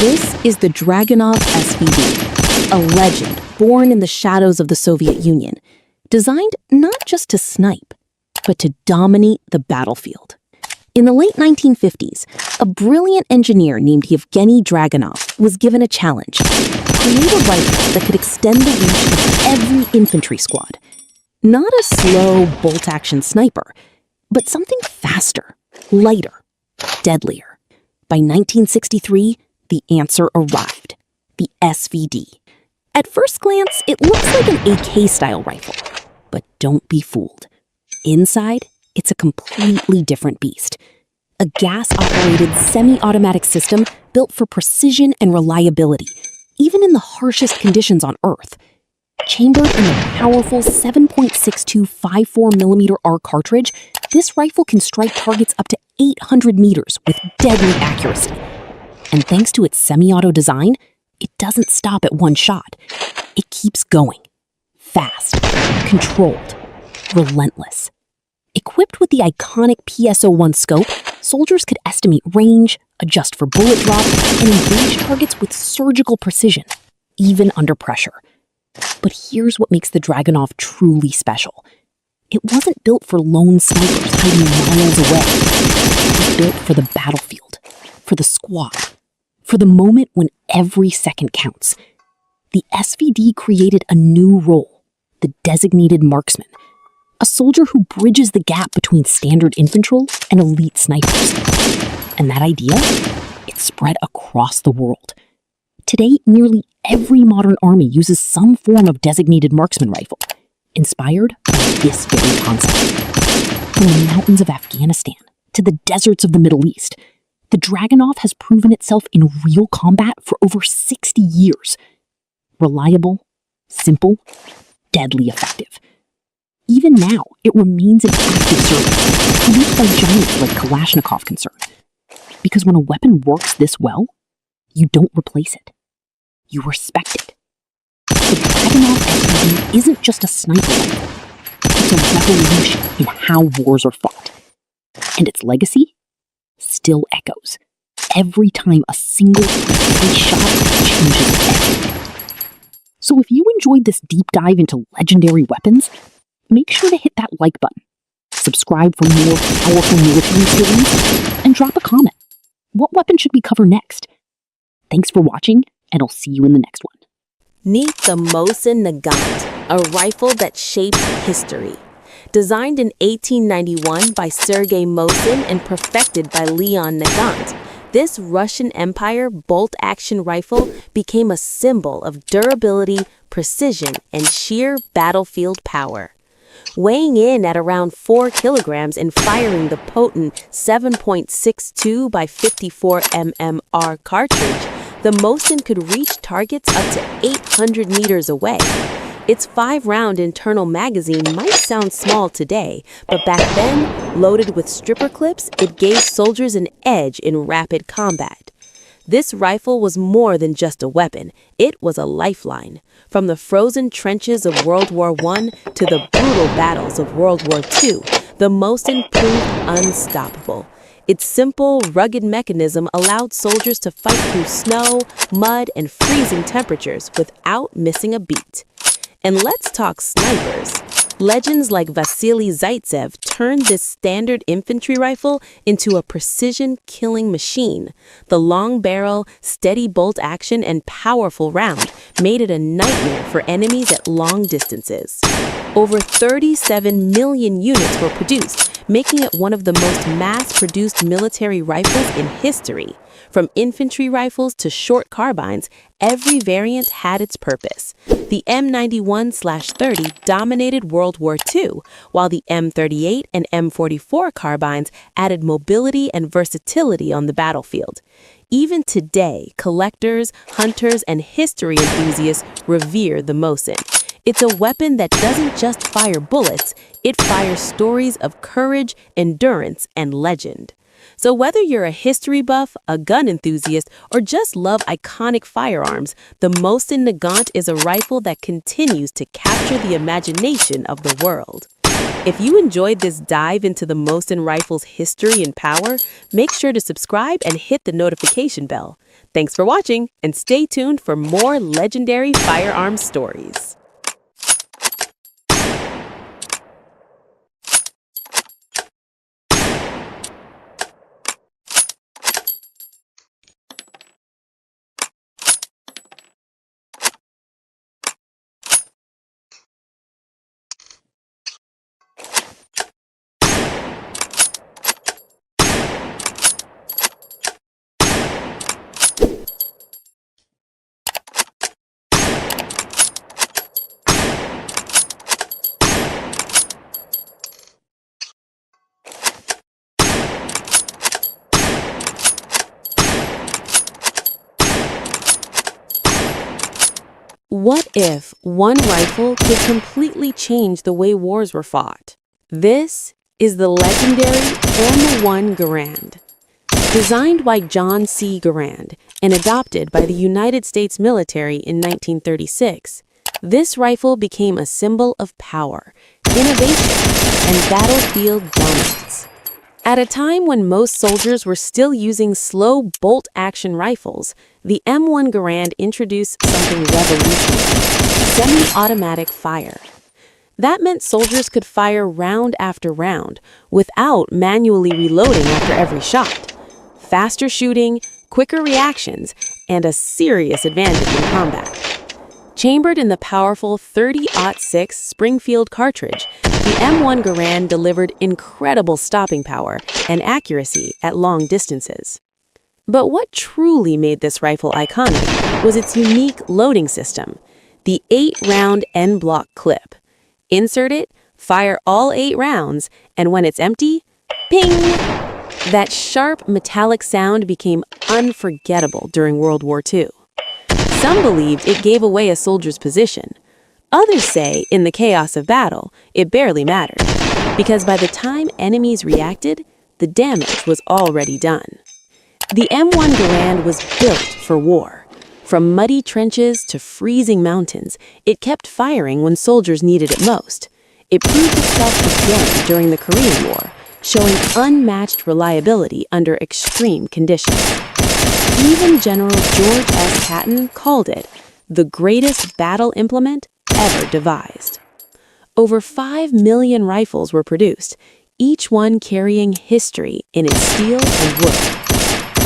This is the Dragunov SVD, a legend born in the shadows of the Soviet Union, designed not just to snipe, but to dominate the battlefield. In the late 1950s, a brilliant engineer named Yevgeny Dragunov was given a challenge: create a rifle that could extend the reach of every infantry squad. Not a slow, bolt-action sniper, but something faster, lighter, deadlier. By 1963, the answer arrived: the SVD. At first glance, it looks like an AK-style rifle, but don't be fooled. Inside, it's a completely different beast. A gas-operated semi-automatic system built for precision and reliability, even in the harshest conditions on Earth. Chambered in a powerful 7.62 54mm AR cartridge, this rifle can strike targets up to 800 meters with deadly accuracy. And thanks to its semi-auto design, it doesn't stop at one shot. It keeps going. Fast, controlled, relentless. Equipped with the iconic PSO-1 scope, soldiers could estimate range, adjust for bullet drop, and engage targets with surgical precision, even under pressure. But here's what makes the Dragunov truly special. It wasn't built for lone snipers hiding miles away. It was built for the battlefield, for the squad, for the moment when every second counts. The SVD created a new role: the designated marksman, a soldier who bridges the gap between standard infantry and elite snipers. And that idea, it spread across the world. Today, nearly every modern army uses some form of designated marksman rifle, inspired by this very concept. From the mountains of Afghanistan to the deserts of the Middle East, the Dragunov has proven itself in real combat for over 60 years. Reliable, simple, deadly effective. Even now, it remains in active service, produced by giants like Kalashnikov concern. Because when a weapon works this well, you don't replace it. You respect it. The Dragunov SVD isn't just a sniper rifle. It's a revolution in how wars are fought. And its legacy still echoes every time a single precise shot changes everything. So if you enjoyed this deep dive into legendary weapons, make sure to hit that like button, subscribe for more powerful military stories, and drop a comment. What weapon should we cover next? Thanks for watching, and I'll see you in the next one. Meet the Mosin Nagant, a rifle that shaped history. Designed in 1891 by Sergei Mosin and perfected by Leon Nagant, this Russian Empire bolt-action rifle became a symbol of durability, precision, and sheer battlefield power. Weighing in at around 4 kilograms and firing the potent 7.62 by 54 mmR cartridge, the Mosin could reach targets up to 800 meters away. Its 5-round internal magazine might sound small today, but back then, loaded with stripper clips, it gave soldiers an edge in rapid combat. This rifle was more than just a weapon. It was a lifeline. From the frozen trenches of World War I to the brutal battles of World War II, the Mosin proved unstoppable. Its simple, rugged mechanism allowed soldiers to fight through snow, mud, and freezing temperatures without missing a beat. And let's talk snipers. Legends like Vasily Zaitsev turned this standard infantry rifle into a precision-killing machine. The long barrel, steady bolt action, and powerful round made it a nightmare for enemies at long distances. Over 37 million units were produced, making it one of the most mass-produced military rifles in history. From infantry rifles to short carbines, every variant had its purpose. The M91/30 dominated World War II, while the M38 and M44 carbines added mobility and versatility on the battlefield. Even today, collectors, hunters, and history enthusiasts revere the Mosin. It's a weapon that doesn't just fire bullets, it fires stories of courage, endurance, and legend. So whether you're a history buff, a gun enthusiast, or just love iconic firearms, the Mosin Nagant is a rifle that continues to capture the imagination of the world. If you enjoyed this dive into the Mosin rifle's history and power, make sure to subscribe and hit the notification bell. Thanks for watching, and stay tuned for more legendary firearms stories. What if one rifle could completely change the way wars were fought? This is the legendary M1 Garand. Designed by John C. Garand and adopted by the United States military in 1936, this rifle became a symbol of power, innovation, and battlefield dominance. At a time when most soldiers were still using slow bolt-action rifles, the M1 Garand introduced something revolutionary: semi-automatic fire. That meant soldiers could fire round after round without manually reloading after every shot. Faster shooting, quicker reactions, and a serious advantage in combat. Chambered in the powerful 30-06 Springfield cartridge, the M1 Garand delivered incredible stopping power and accuracy at long distances. But what truly made this rifle iconic was its unique loading system, the 8-round N-block clip. Insert it, fire all 8 rounds, and when it's empty, ping! That sharp metallic sound became unforgettable during World War II. Some believed it gave away a soldier's position. Others say, in the chaos of battle, it barely mattered, because by the time enemies reacted, the damage was already done. The M1 Garand was built for war. From muddy trenches to freezing mountains, it kept firing when soldiers needed it most. It proved itself again during the Korean War, showing unmatched reliability under extreme conditions. Even General George S. Patton called it the greatest battle implement ever devised. Over 5 million rifles were produced, each one carrying history in its steel and wood.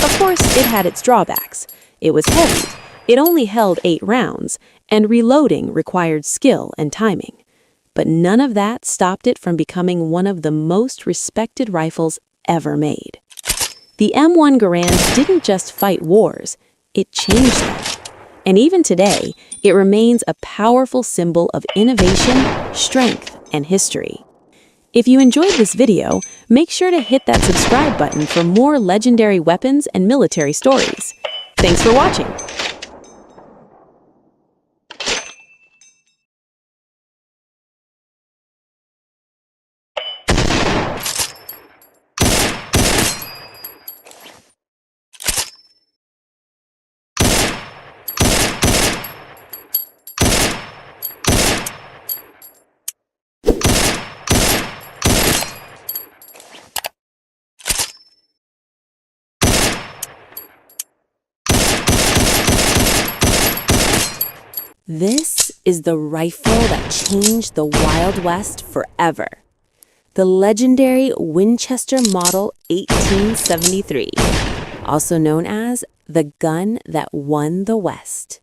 Of course, it had its drawbacks. It was heavy, it only held 8 rounds, and reloading required skill and timing. But none of that stopped it from becoming one of the most respected rifles ever made. The M1 Garand didn't just fight wars, it changed them. And even today, it remains a powerful symbol of innovation, strength, and history. If you enjoyed this video, make sure to hit that subscribe button for more legendary weapons and military stories. Thanks for watching. This is the rifle that changed the Wild West forever. The legendary Winchester Model 1873, also known as the gun that won the West.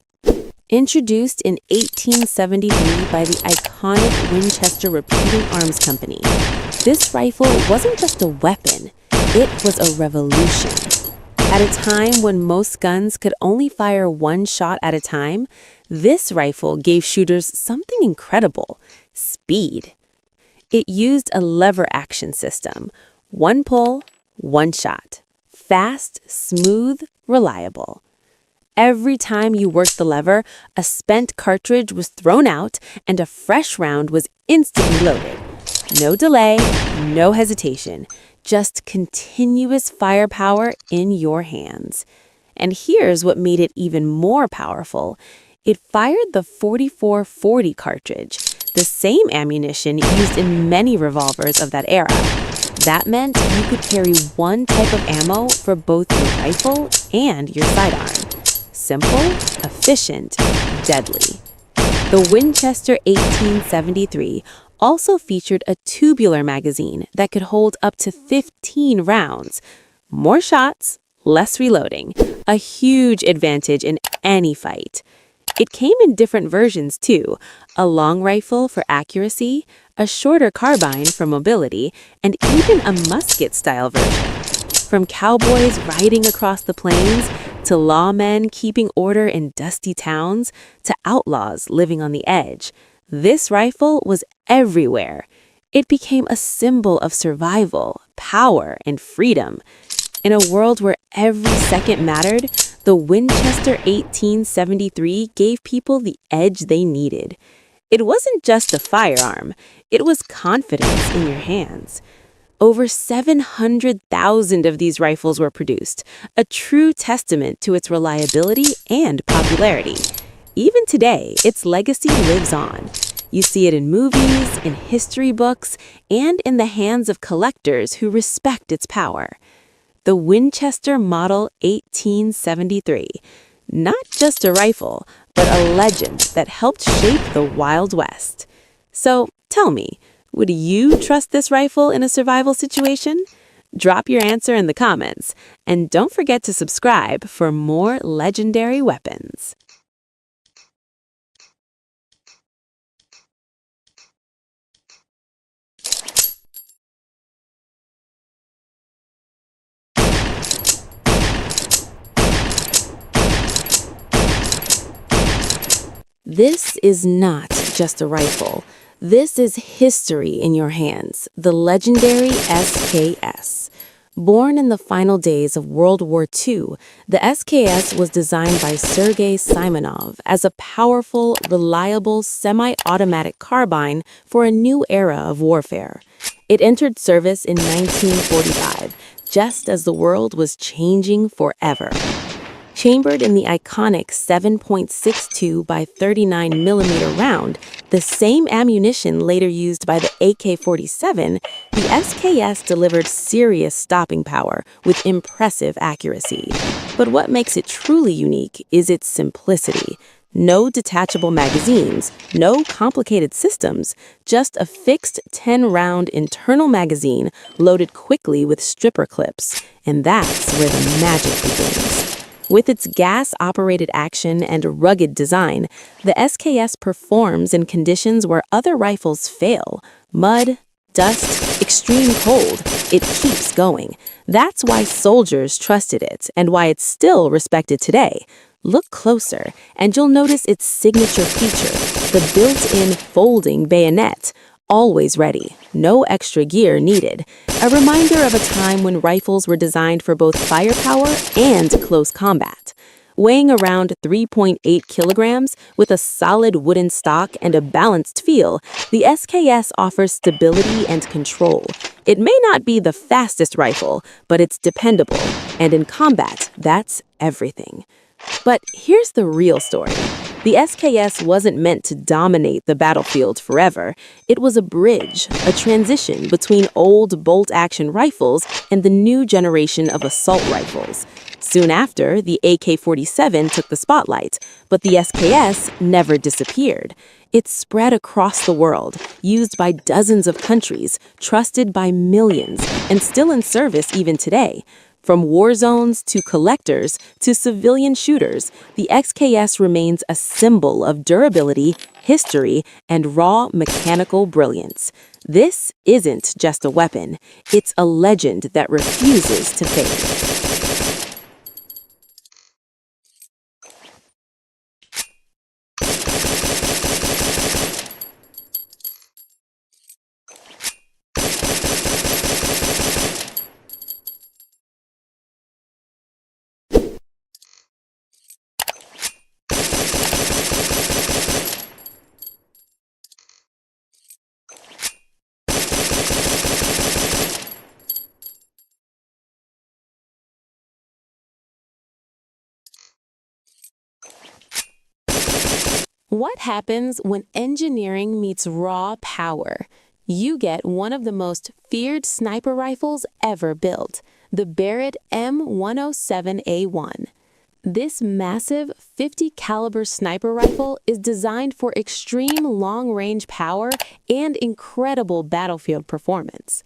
Introduced in 1873 by the iconic Winchester Repeating Arms Company, this rifle wasn't just a weapon, it was a revolution. At a time when most guns could only fire 1 shot at a time, this rifle gave shooters something incredible: speed. It used a lever action system: 1 pull, 1 shot. Fast, smooth, reliable. Every time you worked the lever, a spent cartridge was thrown out and a fresh round was instantly loaded. No delay, no hesitation, just continuous firepower in your hands. And here's what made it even more powerful. It fired the .44-40 cartridge, the same ammunition used in many revolvers of that era. That meant you could carry one type of ammo for both your rifle and your sidearm. Simple, efficient, deadly. The Winchester 1873 also featured a tubular magazine that could hold up to 15 rounds. More shots, less reloading, a huge advantage in any fight. It came in different versions too, a long rifle for accuracy, a shorter carbine for mobility, and even a musket-style version. From cowboys riding across the plains, to lawmen keeping order in dusty towns, to outlaws living on the edge, this rifle was everywhere. It became a symbol of survival, power, and freedom. In a world where every second mattered, the Winchester 1873 gave people the edge they needed. It wasn't just a firearm, it was confidence in your hands. Over 700,000 of these rifles were produced, a true testament to its reliability and popularity. Even today, its legacy lives on. You see it in movies, in history books, and in the hands of collectors who respect its power. The Winchester Model 1873. Not just a rifle, but a legend that helped shape the Wild West. So, tell me, would you trust this rifle in a survival situation? Drop your answer in the comments, and don't forget to subscribe for more legendary weapons. This is not just a rifle. This is history in your hands, the legendary SKS. Born in the final days of World War II, the SKS was designed by Sergei Simonov as a powerful, reliable, semi-automatic carbine for a new era of warfare. It entered service in 1945, just as the world was changing forever. Chambered in the iconic 7.62 by 39 millimeter round, the same ammunition later used by the AK-47, the SKS delivered serious stopping power with impressive accuracy. But what makes it truly unique is its simplicity. No detachable magazines, no complicated systems, just a fixed 10-round internal magazine loaded quickly with stripper clips. And that's where the magic begins. With its gas-operated action and rugged design, the SKS performs in conditions where other rifles fail. Mud, dust, extreme cold. It keeps going. That's why soldiers trusted it and why it's still respected today. Look closer, and you'll notice its signature feature, the built-in folding bayonet. Always ready, no extra gear needed. A reminder of a time when rifles were designed for both firepower and close combat. Weighing around 3.8 kilograms with a solid wooden stock and a balanced feel, the SKS offers stability and control. It may not be the fastest rifle, but it's dependable, and in combat, that's everything. But here's the real story. The SKS wasn't meant to dominate the battlefield forever. It was a bridge, a transition between old bolt-action rifles and the new generation of assault rifles. Soon after, the AK-47 took the spotlight, but the SKS never disappeared. It spread across the world, used by dozens of countries, trusted by millions, and still in service even today. From war zones to collectors to civilian shooters, the SKS remains a symbol of durability, history, and raw mechanical brilliance. This isn't just a weapon, it's a legend that refuses to fade. What happens when engineering meets raw power? You get one of the most feared sniper rifles ever built, the Barrett M107A1. This massive 50 caliber sniper rifle is designed for extreme long-range power and incredible battlefield performance.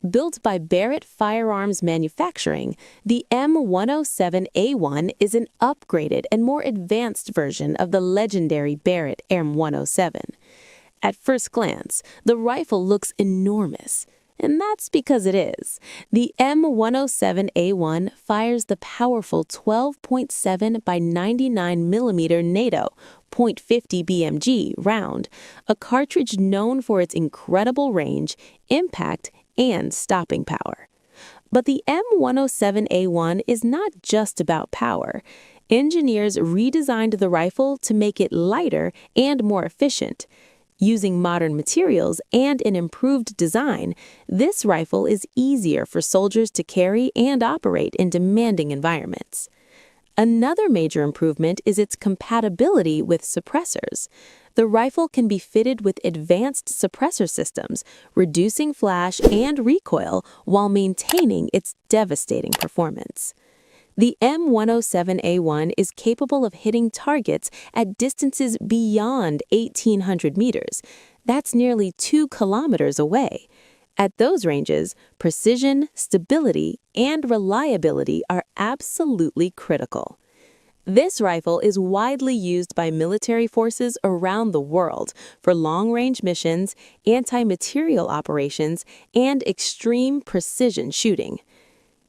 Built by Barrett Firearms Manufacturing, the M107A1 is an upgraded and more advanced version of the legendary Barrett M107. At first glance, the rifle looks enormous, and that's because it is. The M107A1 fires the powerful 12.7 by 99 millimeter NATO .50 BMG round, a cartridge known for its incredible range, impact, and stopping power. But the M107A1 is not just about power. Engineers redesigned the rifle to make it lighter and more efficient. Using modern materials and an improved design, this rifle is easier for soldiers to carry and operate in demanding environments. Another major improvement is its compatibility with suppressors. The rifle can be fitted with advanced suppressor systems, reducing flash and recoil while maintaining its devastating performance. The M107A1 is capable of hitting targets at distances beyond 1,800 meters. That's nearly 2 kilometers away. At those ranges, precision, stability, and reliability are absolutely critical. This rifle is widely used by military forces around the world for long-range missions, anti-materiel operations, and extreme precision shooting.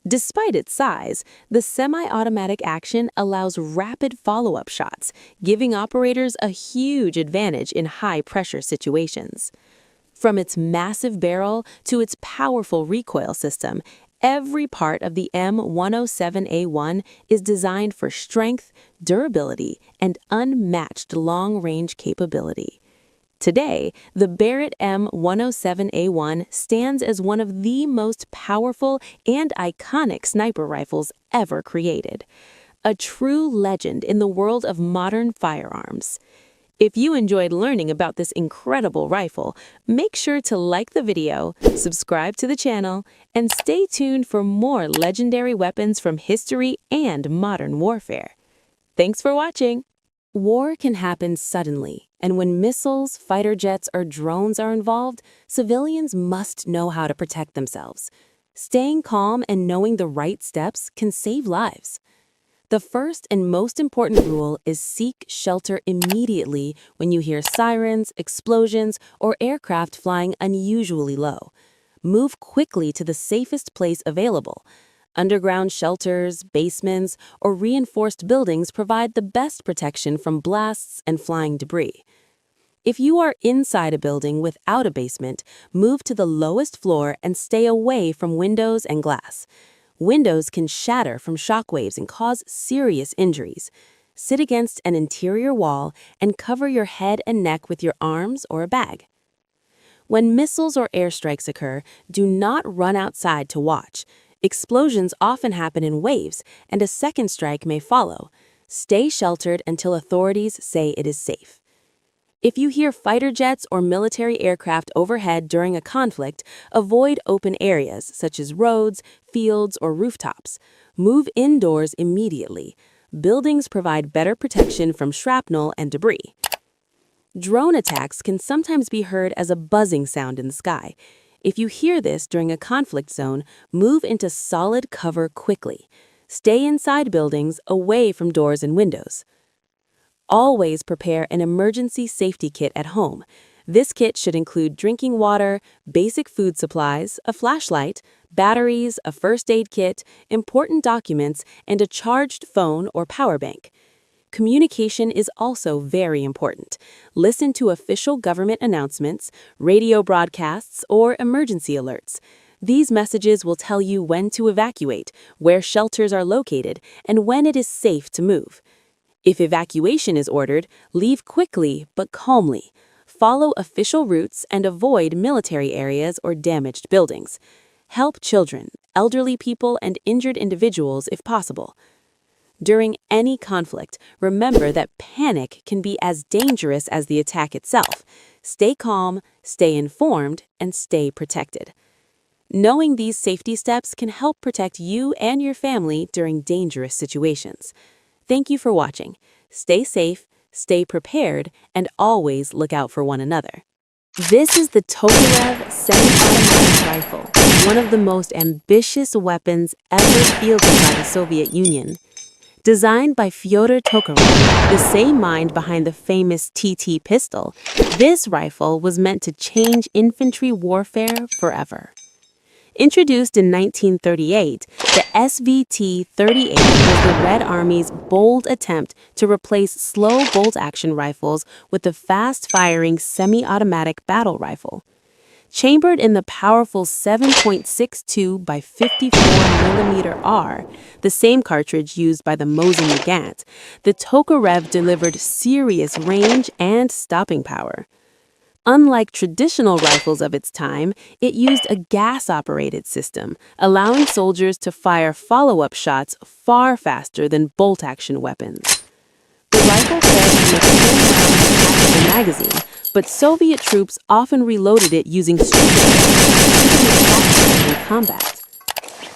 Despite its size, the semi-automatic action allows rapid follow-up shots, giving operators a huge advantage in high-pressure situations. From its massive barrel to its powerful recoil system, every part of the M107A1 is designed for strength, durability, and unmatched long-range capability. Today, the Barrett M107A1 stands as one of the most powerful and iconic sniper rifles ever created, a true legend in the world of modern firearms. If you enjoyed learning about this incredible rifle, make sure to like the video, subscribe to the channel, and stay tuned for more legendary weapons from history and modern warfare. Thanks for watching! War can happen suddenly, and when missiles, fighter jets, or drones are involved, civilians must know how to protect themselves. Staying calm and knowing the right steps can save lives. The first and most important rule is seek shelter immediately when you hear sirens, explosions, or aircraft flying unusually low. Move quickly to the safest place available. Underground shelters, basements, or reinforced buildings provide the best protection from blasts and flying debris. If you are inside a building without a basement, move to the lowest floor and stay away from windows and glass. Windows can shatter from shockwaves and cause serious injuries. Sit against an interior wall and cover your head and neck with your arms or a bag. When missiles or airstrikes occur, do not run outside to watch. Explosions often happen in waves, and a second strike may follow. Stay sheltered until authorities say it is safe. If you hear fighter jets or military aircraft overhead during a conflict, avoid open areas such as roads, fields, or rooftops. Move indoors immediately. Buildings provide better protection from shrapnel and debris. Drone attacks can sometimes be heard as a buzzing sound in the sky. If you hear this during a conflict zone, move into solid cover quickly. Stay inside buildings, away from doors and windows. Always prepare an emergency safety kit at home. This kit should include drinking water, basic food supplies, a flashlight, batteries, a first aid kit, important documents, and a charged phone or power bank. Communication is also very important. Listen to official government announcements, radio broadcasts, or emergency alerts. These messages will tell you when to evacuate, where shelters are located, and when it is safe to move. If evacuation is ordered, leave quickly but calmly. Follow official routes and avoid military areas or damaged buildings. Help children, elderly people, and injured individuals if possible. During any conflict, remember that panic can be as dangerous as the attack itself. Stay calm, stay informed, and stay protected. Knowing these safety steps can help protect you and your family during dangerous situations. Thank you for watching. Stay safe, stay prepared, and always look out for one another. This is the Tokarev semi-automatic rifle, one of the most ambitious weapons ever fielded by the Soviet Union. Designed by Fyodor Tokarev, the same mind behind the famous TT pistol, this rifle was meant to change infantry warfare forever. Introduced in 1938, the SVT-38 was the Red Army's bold attempt to replace slow bolt-action rifles with the fast-firing semi-automatic battle rifle. Chambered in the powerful 7.62 by 54mm R, the same cartridge used by the Mosin Nagant, the Tokarev delivered serious range and stopping power. Unlike traditional rifles of its time, it used a gas-operated system, allowing soldiers to fire follow-up shots far faster than bolt-action weapons. The rifle fed from a 10-round magazine, but Soviet troops often reloaded it using in combat.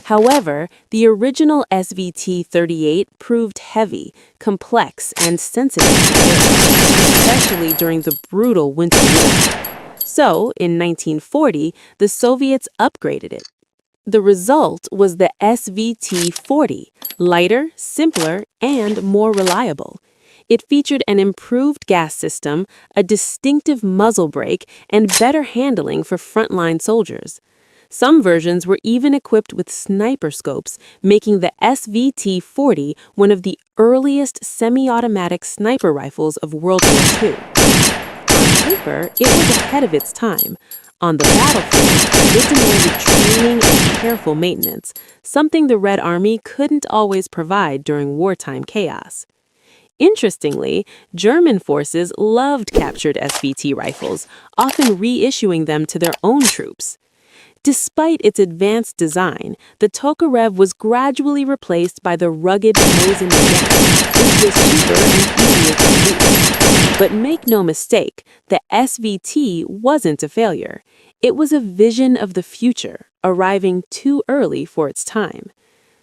However, the original SVT-38 proved heavy, complex, and sensitive, especially during the brutal Winter War. So, in 1940, the Soviets upgraded it. The result was the SVT-40, lighter, simpler, and more reliable. It featured an improved gas system, a distinctive muzzle brake, and better handling for frontline soldiers. Some versions were even equipped with sniper scopes, making the SVT-40 one of the earliest semi-automatic sniper rifles of World War II. On paper, it was ahead of its time. On the battlefield, it demanded training and careful maintenance, something the Red Army couldn't always provide during wartime chaos. Interestingly, German forces loved captured SVT rifles, often reissuing them to their own troops. Despite its advanced design, the Tokarev was gradually replaced by the rugged Mosin Nagant, which was cheaper and easier to use. But make no mistake, the SVT wasn't a failure. It was a vision of the future, arriving too early for its time.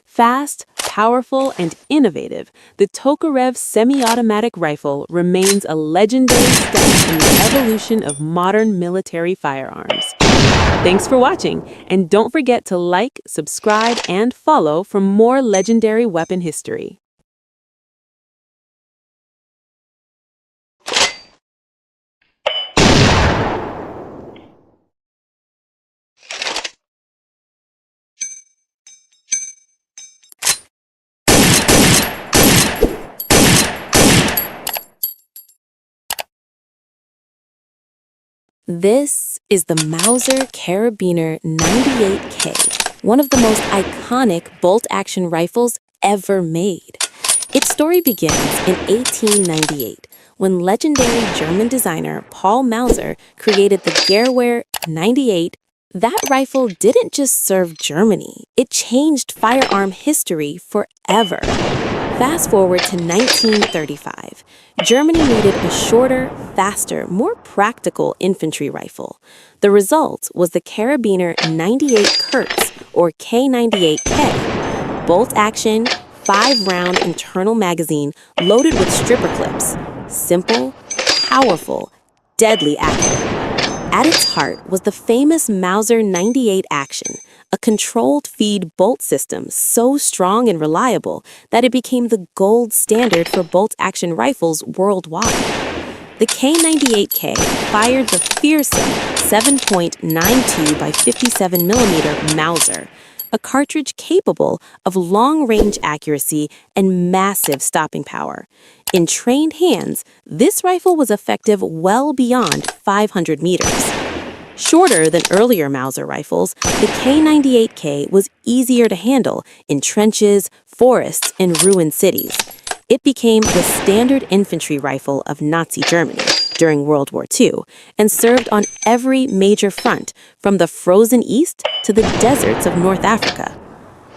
Fast, powerful, and innovative, the Tokarev semi-automatic rifle remains a legendary step in the evolution of modern military firearms. Thanks for watching, and don't forget to like, subscribe, and follow for more legendary weapon history. This is the Mauser Karabiner 98K, one of the most iconic bolt-action rifles ever made. Its story begins in 1898, when legendary German designer Paul Mauser created the Gewehr 98. That rifle didn't just serve Germany, it changed firearm history forever. Fast forward to 1935. Germany needed a shorter, faster, more practical infantry rifle. The result was the Karabiner 98 Kurz, or K98K. Bolt action, 5-round internal magazine loaded with stripper clips. Simple, powerful, deadly accurate. At its heart was the famous Mauser 98 Action, a controlled feed bolt system so strong and reliable that it became the gold standard for bolt-action rifles worldwide. The K98K fired the fearsome 7.92 by 57mm Mauser, a cartridge capable of long-range accuracy and massive stopping power. In trained hands, this rifle was effective well beyond 500 meters. Shorter than earlier Mauser rifles, the K98K was easier to handle in trenches, forests, and ruined cities. It became the standard infantry rifle of Nazi Germany during World War II and served on every major front, from the frozen East to the deserts of North Africa.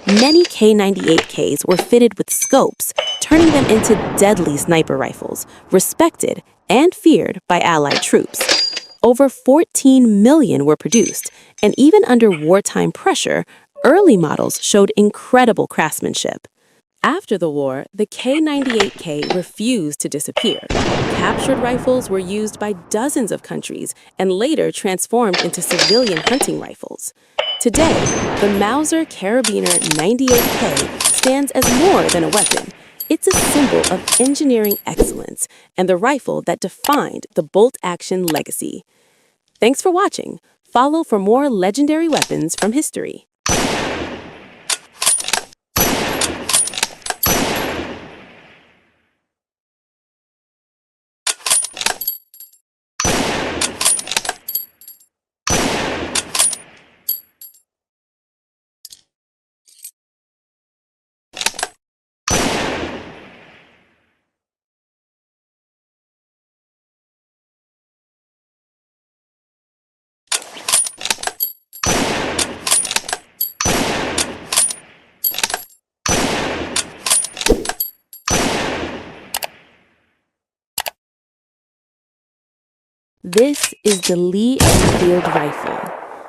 Many K98Ks were fitted with scopes, turning them into deadly sniper rifles, respected and feared by Allied troops. Over 14 million were produced, and even under wartime pressure, early models showed incredible craftsmanship. After the war, the K98K refused to disappear. Captured rifles were used by dozens of countries and later transformed into civilian hunting rifles. Today, the Mauser Carabiner 98K stands as more than a weapon. It's a symbol of engineering excellence and the rifle that defined the bolt-action legacy. Thanks for watching. Follow for more legendary weapons from history. This is the Lee Enfield rifle,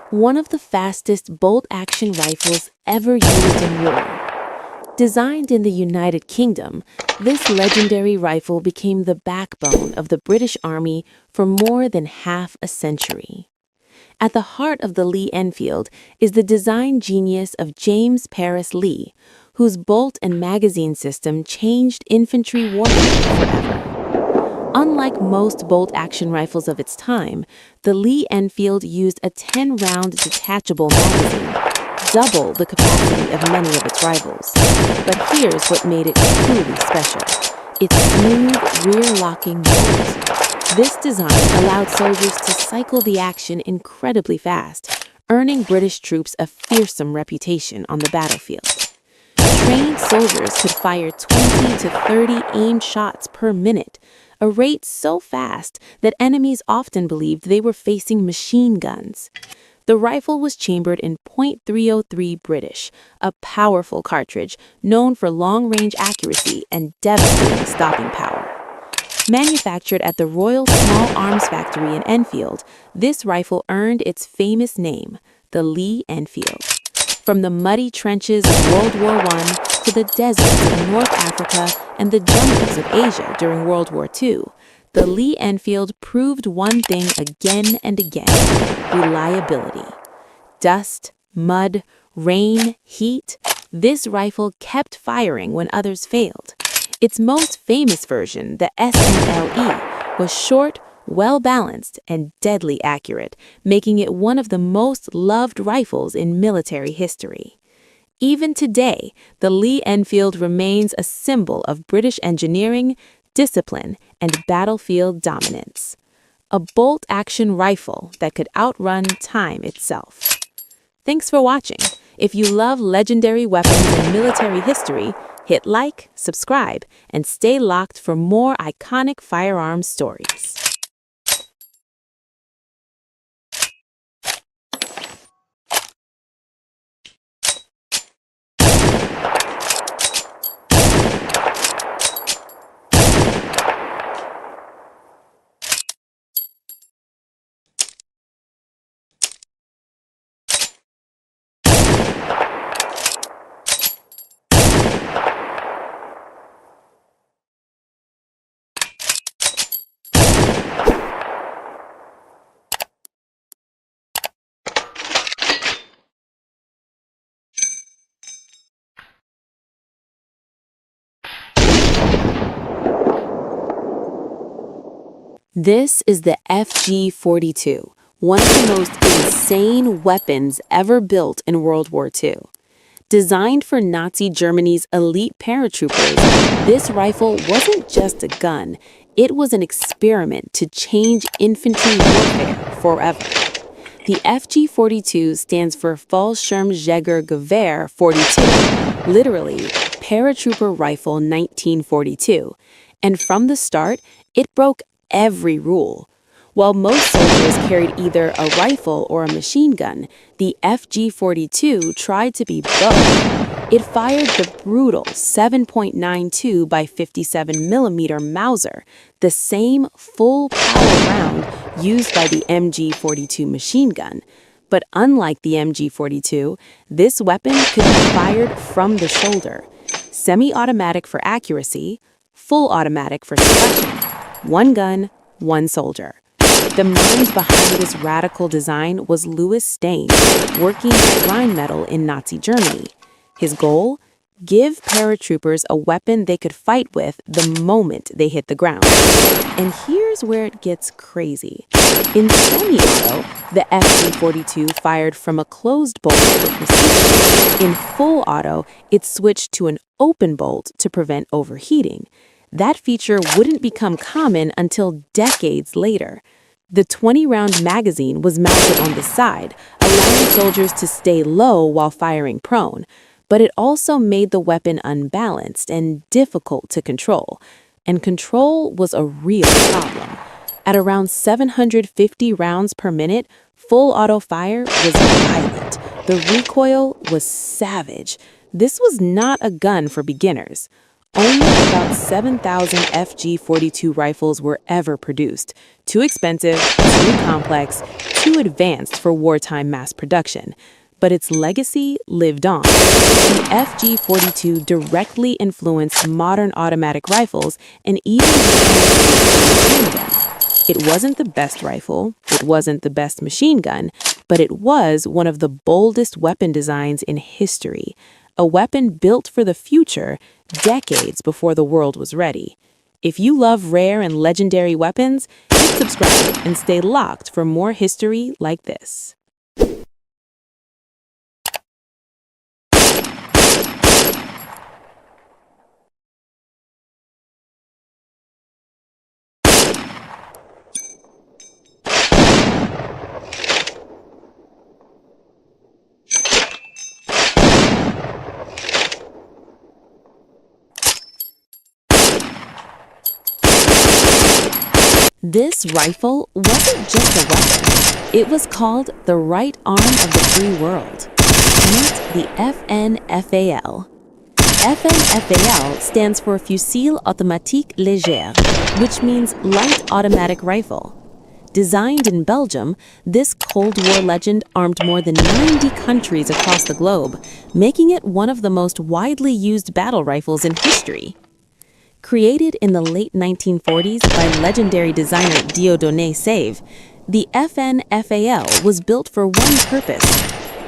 one of the fastest bolt-action rifles ever used in war. Designed in the United Kingdom, this legendary rifle became the backbone of the British Army for more than half a century. At the heart of the Lee Enfield is the design genius of James Paris Lee, whose bolt and magazine system changed infantry warfare forever. Unlike most bolt-action rifles of its time, the Lee Enfield used a 10-round detachable magazine, double the capacity of many of its rivals. But here's what made it truly special: its smooth, rear-locking bolt. This design allowed soldiers to cycle the action incredibly fast, earning British troops a fearsome reputation on the battlefield. Trained soldiers could fire 20 to 30 aimed shots per minute, a rate so fast that enemies often believed they were facing machine guns. The rifle was chambered in .303 British, a powerful cartridge known for long-range accuracy and devastating stopping power. Manufactured at the Royal Small Arms Factory in Enfield, this rifle earned its famous name, the Lee Enfield. From the muddy trenches of World War I to the deserts of North Africa and the jungles of Asia during World War II, the Lee Enfield proved one thing again and again: reliability. Dust, mud, rain, heat, this rifle kept firing when others failed. Its most famous version, the SNLE, was short, well-balanced, and deadly accurate, making it one of the most loved rifles in military history. Even today, the Lee Enfield remains a symbol of British engineering, discipline, and battlefield dominance. A bolt-action rifle that could outrun time itself. Thanks for watching. If you love legendary weapons and military history, hit like, subscribe, and stay locked for more iconic firearms stories. This is the FG-42, one of the most insane weapons ever built in World War II. Designed for Nazi Germany's elite paratroopers, this rifle wasn't just a gun, it was an experiment to change infantry warfare forever. The FG-42 stands for Fallschirmjägergewehr 42, literally Paratrooper Rifle 1942, and from the start, it broke every rule. While most soldiers carried either a rifle or a machine gun, the FG-42 tried to be both. It fired the brutal 7.92 by 57 millimeter Mauser, the same full-power round used by the MG-42 machine gun. But unlike the MG-42, this weapon could be fired from the shoulder. Semi-automatic for accuracy, full automatic for suppression. One gun, one soldier. The mind behind this radical design was Louis Stein, working at Rheinmetall in Nazi Germany. His goal? Give paratroopers a weapon they could fight with the moment they hit the ground. And here's where it gets crazy. In semi-auto, the FG-42 fired from a closed bolt for precision. In full auto, it switched to an open bolt to prevent overheating. That feature wouldn't become common until decades later. The 20-round magazine was mounted on the side, allowing soldiers to stay low while firing prone. But it also made the weapon unbalanced and difficult to control. And control was a real problem. At around 750 rounds per minute, full auto fire was violent. The recoil was savage. This was not a gun for beginners. Only about 7,000 FG-42 rifles were ever produced. Too expensive, too complex, too advanced for wartime mass production. But its legacy lived on. The FG-42 directly influenced modern automatic rifles and even became them. It wasn't the best rifle, it wasn't the best machine gun, but it was one of the boldest weapon designs in history. A weapon built for the future, decades before the world was ready. If you love rare and legendary weapons, hit subscribe and stay locked for more history like this. This rifle wasn't just a weapon. It was called the right arm of the free world. Meet the FN-FAL. FN-FAL stands for Fusil Automatique Léger, which means light automatic rifle. Designed in Belgium, this Cold War legend armed more than 90 countries across the globe, making it one of the most widely used battle rifles in history. Created in the late 1940s by legendary designer Dieudonné Sèvres, the FN-FAL was built for one purpose: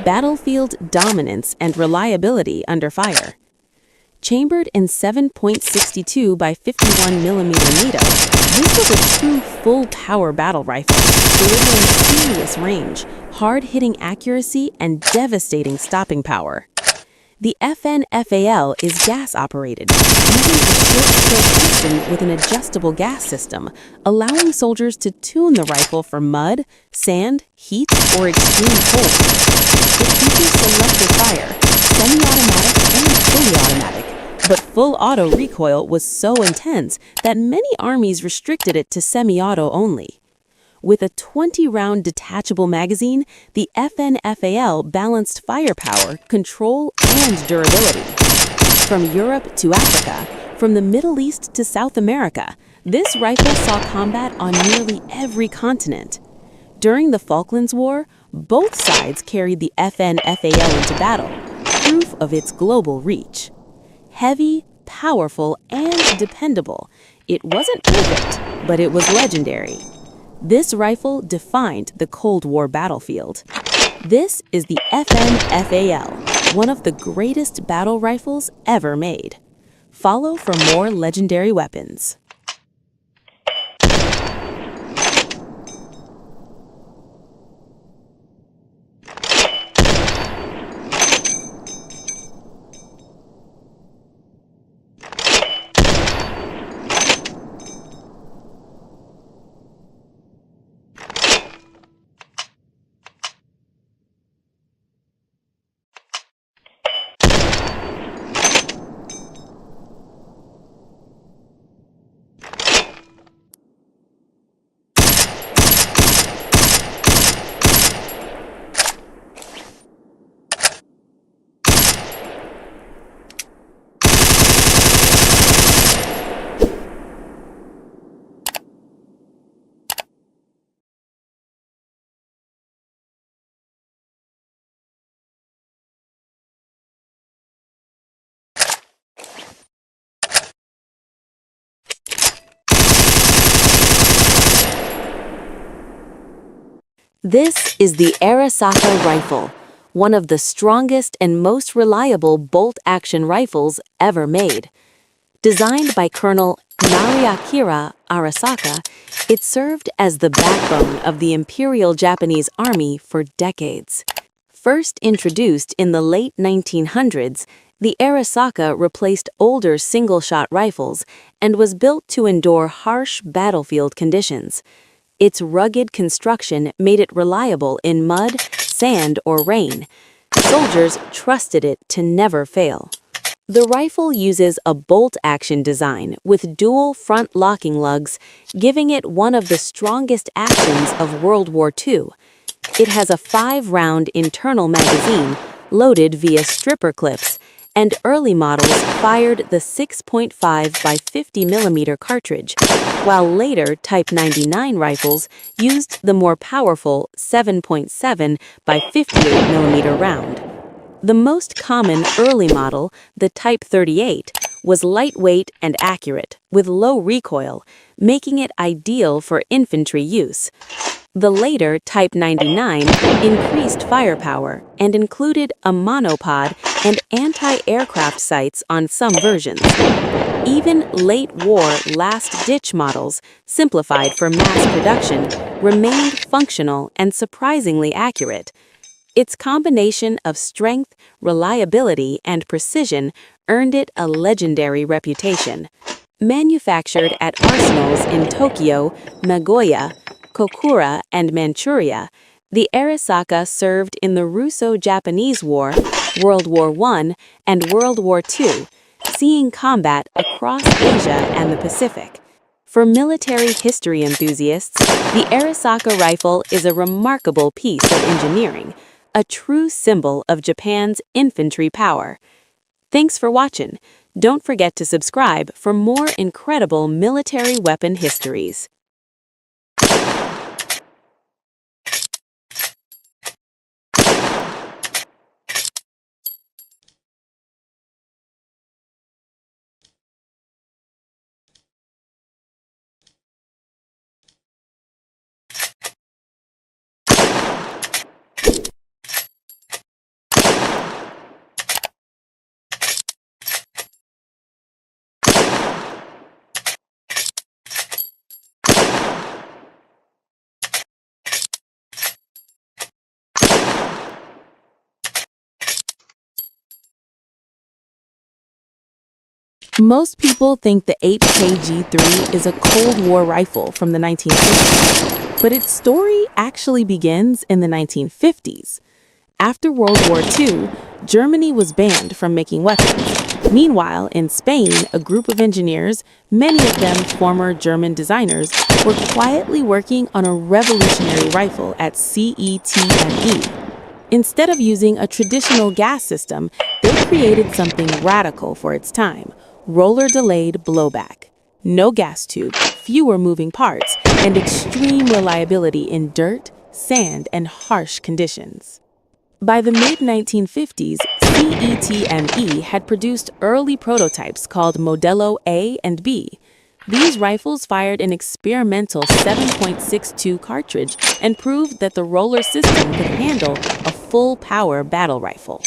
battlefield dominance and reliability under fire. Chambered in 7.62 by 51 millimeter NATO, this was a true full-power battle rifle, delivering serious range, hard-hitting accuracy, and devastating stopping power. The FN-FAL is gas-operated, using a short-stroke piston with an adjustable gas system, allowing soldiers to tune the rifle for mud, sand, heat, or extreme cold. It features selective fire, semi-automatic and fully automatic, but full auto recoil was so intense that many armies restricted it to semi-auto only. With a 20-round detachable magazine, the FN-FAL balanced firepower, control, and durability. From Europe to Africa, from the Middle East to South America, this rifle saw combat on nearly every continent. During the Falklands War, both sides carried the FN-FAL into battle, proof of its global reach. Heavy, powerful, and dependable, it wasn't perfect, but it was legendary. This rifle defined the Cold War battlefield. This is the FN-FAL, one of the greatest battle rifles ever made. Follow for more legendary weapons. This is the Arisaka rifle, one of the strongest and most reliable bolt-action rifles ever made. Designed by Colonel Nariakira Arasaka, it served as the backbone of the Imperial Japanese Army for decades. First introduced in the late 1900s, the Arisaka replaced older single-shot rifles and was built to endure harsh battlefield conditions. Its rugged construction made it reliable in mud, sand, or rain. Soldiers trusted it to never fail. The rifle uses a bolt-action design with dual front locking lugs, giving it one of the strongest actions of World War II. It has a 5-round internal magazine loaded via stripper clips, and early models fired the 6.5 by 50 mm cartridge, while later Type 99 rifles used the more powerful 7.7 by 58 mm round. The most common early model, the Type 38, was lightweight and accurate, with low recoil, making it ideal for infantry use. The later Type 99 increased firepower and included a monopod and anti-aircraft sights on some versions. Even late-war last-ditch models, simplified for mass production, remained functional and surprisingly accurate. Its combination of strength, reliability, and precision earned it a legendary reputation. Manufactured at arsenals in Tokyo, Nagoya, Kokura, and Manchuria, the Arisaka served in the Russo-Japanese War, World War I, and World War II, seeing combat across Asia and the Pacific. For military history enthusiasts, the Arisaka rifle is a remarkable piece of engineering, a true symbol of Japan's infantry power. Thanks for watching. Don't forget to subscribe for more incredible military weapon histories. Most people think the 8KG3 is a Cold War rifle from the 1960s, but its story actually begins in the 1950s. After World War II, Germany was banned from making weapons. Meanwhile, in Spain, a group of engineers, many of them former German designers, were quietly working on a revolutionary rifle at CETME. Instead of using a traditional gas system, they created something radical for its time: roller-delayed blowback. No gas tube, fewer moving parts, and extreme reliability in dirt, sand, and harsh conditions. By the mid-1950s, CETME had produced early prototypes called Modello A and B. These rifles fired an experimental 7.62 cartridge and proved that the roller system could handle a full-power battle rifle.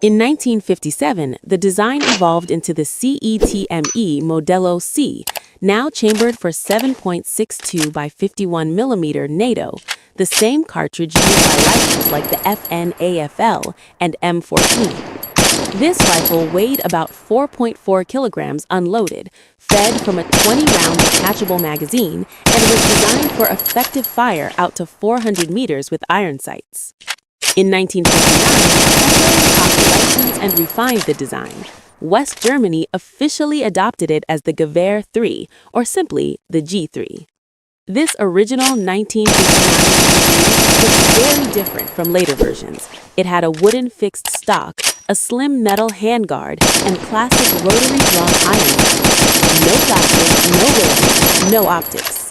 In 1957, the design evolved into the CETME Modello C, now chambered for 7.62 by 51 mm NATO, the same cartridge used by rifles like the FN-AFL and M14. This rifle weighed about 4.4 kilograms unloaded, fed from a 20-round detachable magazine, and was designed for effective fire out to 400 meters with iron sights. In 1959, Hungary license and refined the design. West Germany officially adopted it as the Gewehr 3, or simply the G3. This original 1959 was very different from later versions. It had a wooden fixed stock, a slim metal handguard, and classic rotary drum iron sights. No plastic, no rails, no optics.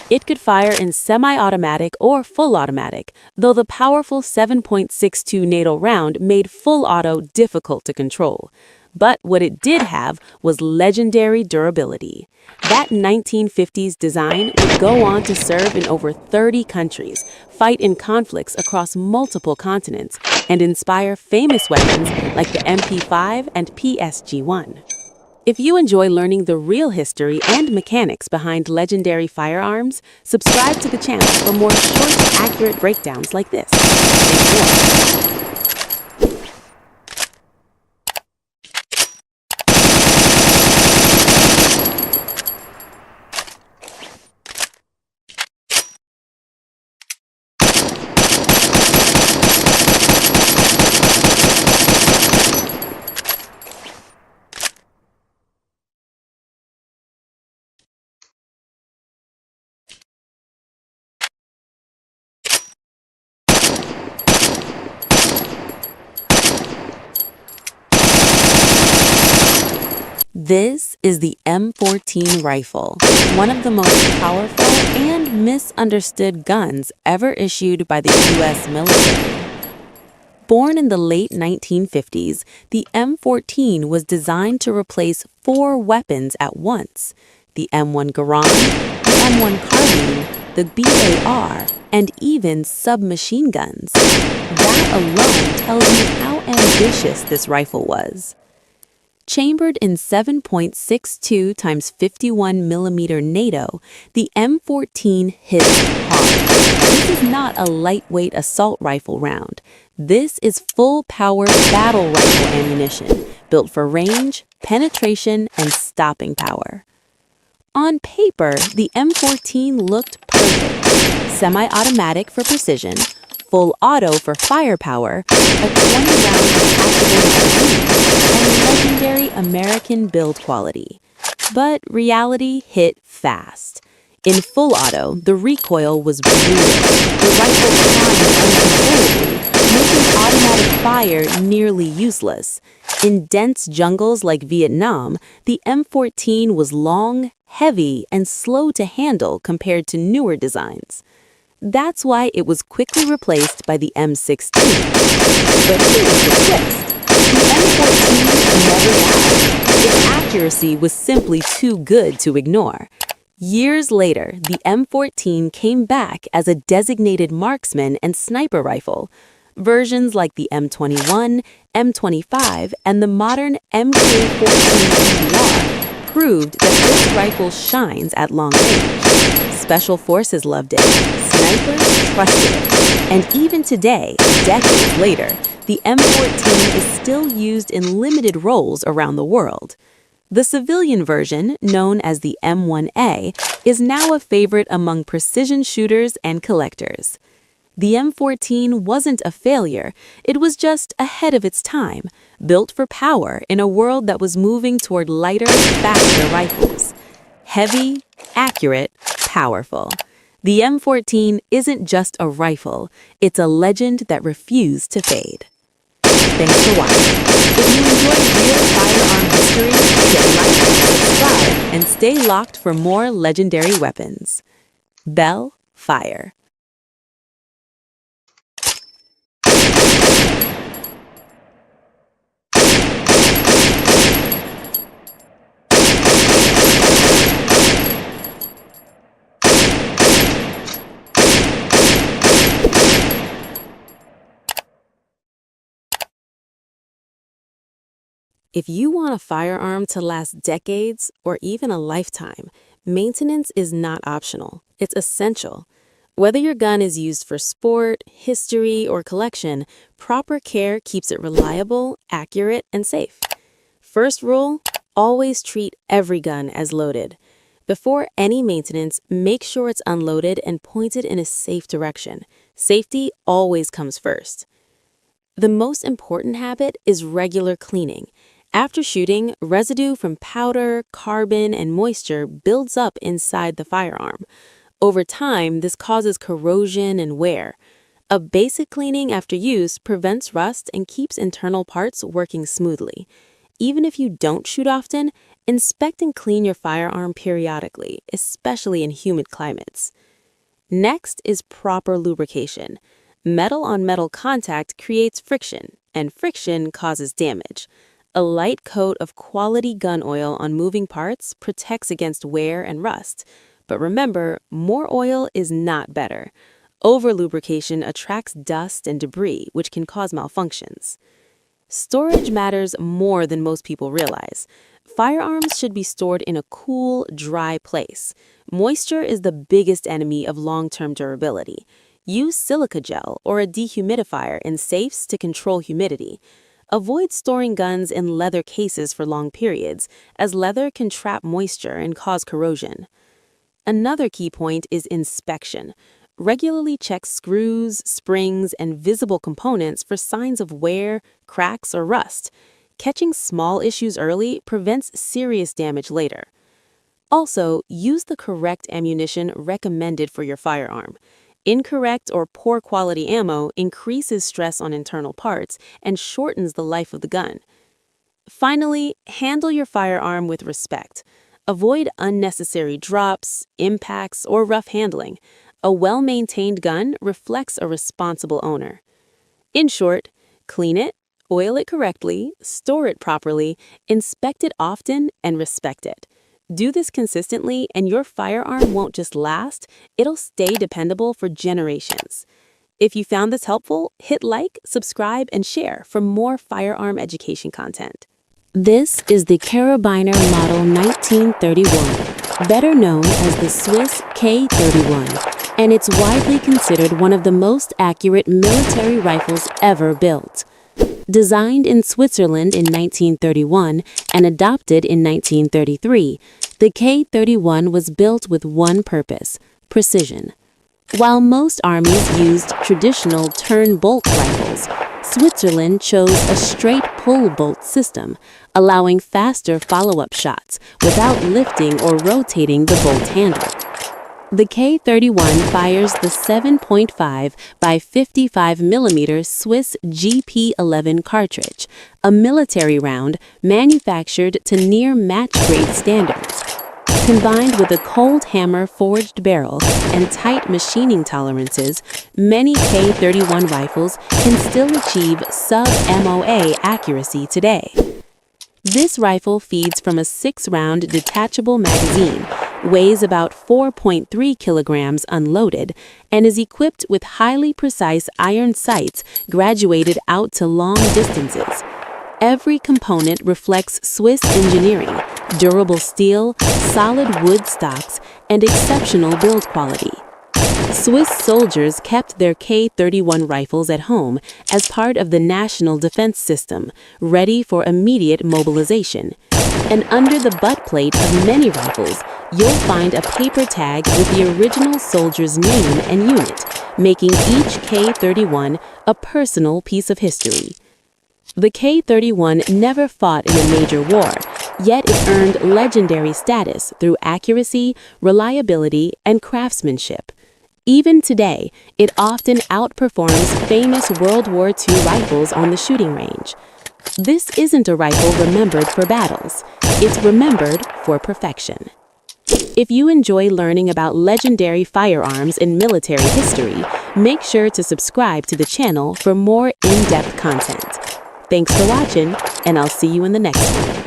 It could fire in semi-automatic or full automatic, though the powerful 7.62 NATO round made full auto difficult to control. But what it did have was legendary durability. That 1950s design would go on to serve in over 30 countries, fight in conflicts across multiple continents, and inspire famous weapons like the MP5 and PSG-1. If you enjoy learning the real history and mechanics behind legendary firearms, subscribe to the channel for more short, accurate breakdowns like this. And more. This is the M14 rifle, one of the most powerful and misunderstood guns ever issued by the U.S. military. Born in the late 1950s, the M14 was designed to replace 4 weapons at once: the M1 Garand, the M1 Carbine, the BAR, and even submachine guns. That alone tells you how ambitious this rifle was. Chambered in 7.62 x 51 mm NATO, the M14 hits hard. This is not a lightweight assault rifle round. This is full-power battle rifle ammunition, built for range, penetration, and stopping power. On paper, the M14 looked perfect. Semi-automatic for precision, full auto for firepower, a 20-round detachable magazine, and legendary American build quality. But reality hit fast. In full auto, the recoil was brutal. The rifle climbed uncontrollably, making automatic fire nearly useless. In dense jungles like Vietnam, the M14 was long, heavy, and slow to handle compared to newer designs. That's why it was quickly replaced by the M16. But here's the twist. The M14 never died. Its accuracy was simply too good to ignore. Years later, the M14 came back as a designated marksman and sniper rifle. Versions like the M21, M25, and the modern MK14 PBR proved that this rifle shines at long range. Special forces loved it, snipers trusted it, and even today, decades later, the M14 is still used in limited roles around the world. The civilian version, known as the M1A, is now a favorite among precision shooters and collectors. The M14 wasn't a failure, it was just ahead of its time, built for power in a world that was moving toward lighter, faster rifles. Heavy, accurate, powerful. The M14 isn't just a rifle, it's a legend that refused to fade. Thanks for watching. If you enjoyed real firearm history, hit like, subscribe, and stay locked for more legendary weapons. Bell Fire. If you want a firearm to last decades or even a lifetime, maintenance is not optional. It's essential. Whether your gun is used for sport, history, or collection, proper care keeps it reliable, accurate, and safe. First rule, always treat every gun as loaded. Before any maintenance, make sure it's unloaded and pointed in a safe direction. Safety always comes first. The most important habit is regular cleaning. After shooting, residue from powder, carbon, and moisture builds up inside the firearm. Over time, this causes corrosion and wear. A basic cleaning after use prevents rust and keeps internal parts working smoothly. Even if you don't shoot often, inspect and clean your firearm periodically, especially in humid climates. Next is proper lubrication. Metal-on-metal contact creates friction, and friction causes damage. A light coat of quality gun oil on moving parts protects against wear and rust. But remember, more oil is not better. Over-lubrication attracts dust and debris, which can cause malfunctions. Storage matters more than most people realize. Firearms should be stored in a cool, dry place. Moisture is the biggest enemy of long-term durability. Use silica gel or a dehumidifier in safes to control humidity. Avoid storing guns in leather cases for long periods, as leather can trap moisture and cause corrosion. Another key point is inspection. Regularly check screws, springs, and visible components for signs of wear, cracks, or rust. Catching small issues early prevents serious damage later. Also, use the correct ammunition recommended for your firearm. Incorrect or poor quality ammo increases stress on internal parts and shortens the life of the gun. Finally, handle your firearm with respect. Avoid unnecessary drops, impacts, or rough handling. A well-maintained gun reflects a responsible owner. In short, clean it, oil it correctly, store it properly, inspect it often, and respect it. Do this consistently, and your firearm won't just last, it'll stay dependable for generations. If you found this helpful, hit like, subscribe, and share for more firearm education content. This is the Karabiner Model 1931, better known as the Swiss K31, and it's widely considered one of the most accurate military rifles ever built. Designed in Switzerland in 1931 and adopted in 1933, the K31 was built with one purpose: precision. While most armies used traditional turn-bolt rifles, Switzerland chose a straight pull-bolt system, allowing faster follow-up shots without lifting or rotating the bolt handle. The K31 fires the 7.5 by 55 mm Swiss GP11 cartridge, a military round manufactured to near match-grade standards. Combined with a cold hammer forged barrel and tight machining tolerances, many K31 rifles can still achieve sub-MOA accuracy today. This rifle feeds from a 6-round detachable magazine, weighs about 4.3 kilograms unloaded, and is equipped with highly precise iron sights graduated out to long distances. Every component reflects Swiss engineering, durable steel, solid wood stocks, and exceptional build quality. Swiss soldiers kept their K31 rifles at home as part of the national defense system, ready for immediate mobilization. And under the butt plate of many rifles, you'll find a paper tag with the original soldier's name and unit, making each K31 a personal piece of history. The K31 never fought in a major war, yet it earned legendary status through accuracy, reliability, and craftsmanship. Even today, it often outperforms famous World War II rifles on the shooting range. This isn't a rifle remembered for battles, it's remembered for perfection. If you enjoy learning about legendary firearms in military history, make sure to subscribe to the channel for more in-depth content. Thanks for watching, and I'll see you in the next one.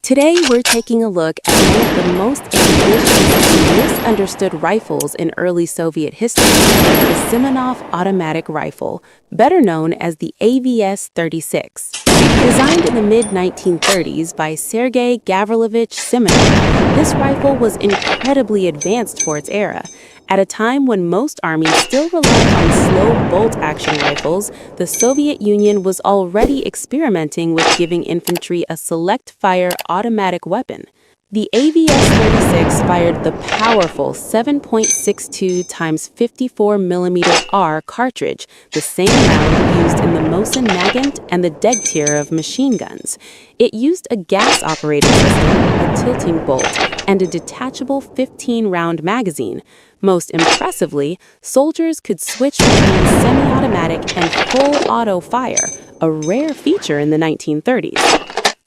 Today, we're taking a look at one of the most ambitious and misunderstood rifles in early Soviet history, the Simonov automatic rifle, better known as the AVS-36. Designed in the mid-1930s by Sergei Gavrilovich Simonov, this rifle was incredibly advanced for its era. At a time when most armies still relied on slow bolt-action rifles, the Soviet Union was already experimenting with giving infantry a select-fire automatic weapon. The AVS-36 fired the powerful 7.62 x 54mm R cartridge, the same round used in the Mosin Nagant and the Degtyaryov of machine guns. It used a gas-operated system, a tilting bolt, and a detachable 15-round magazine. Most impressively, soldiers could switch between semi-automatic and full auto fire, a rare feature in the 1930s.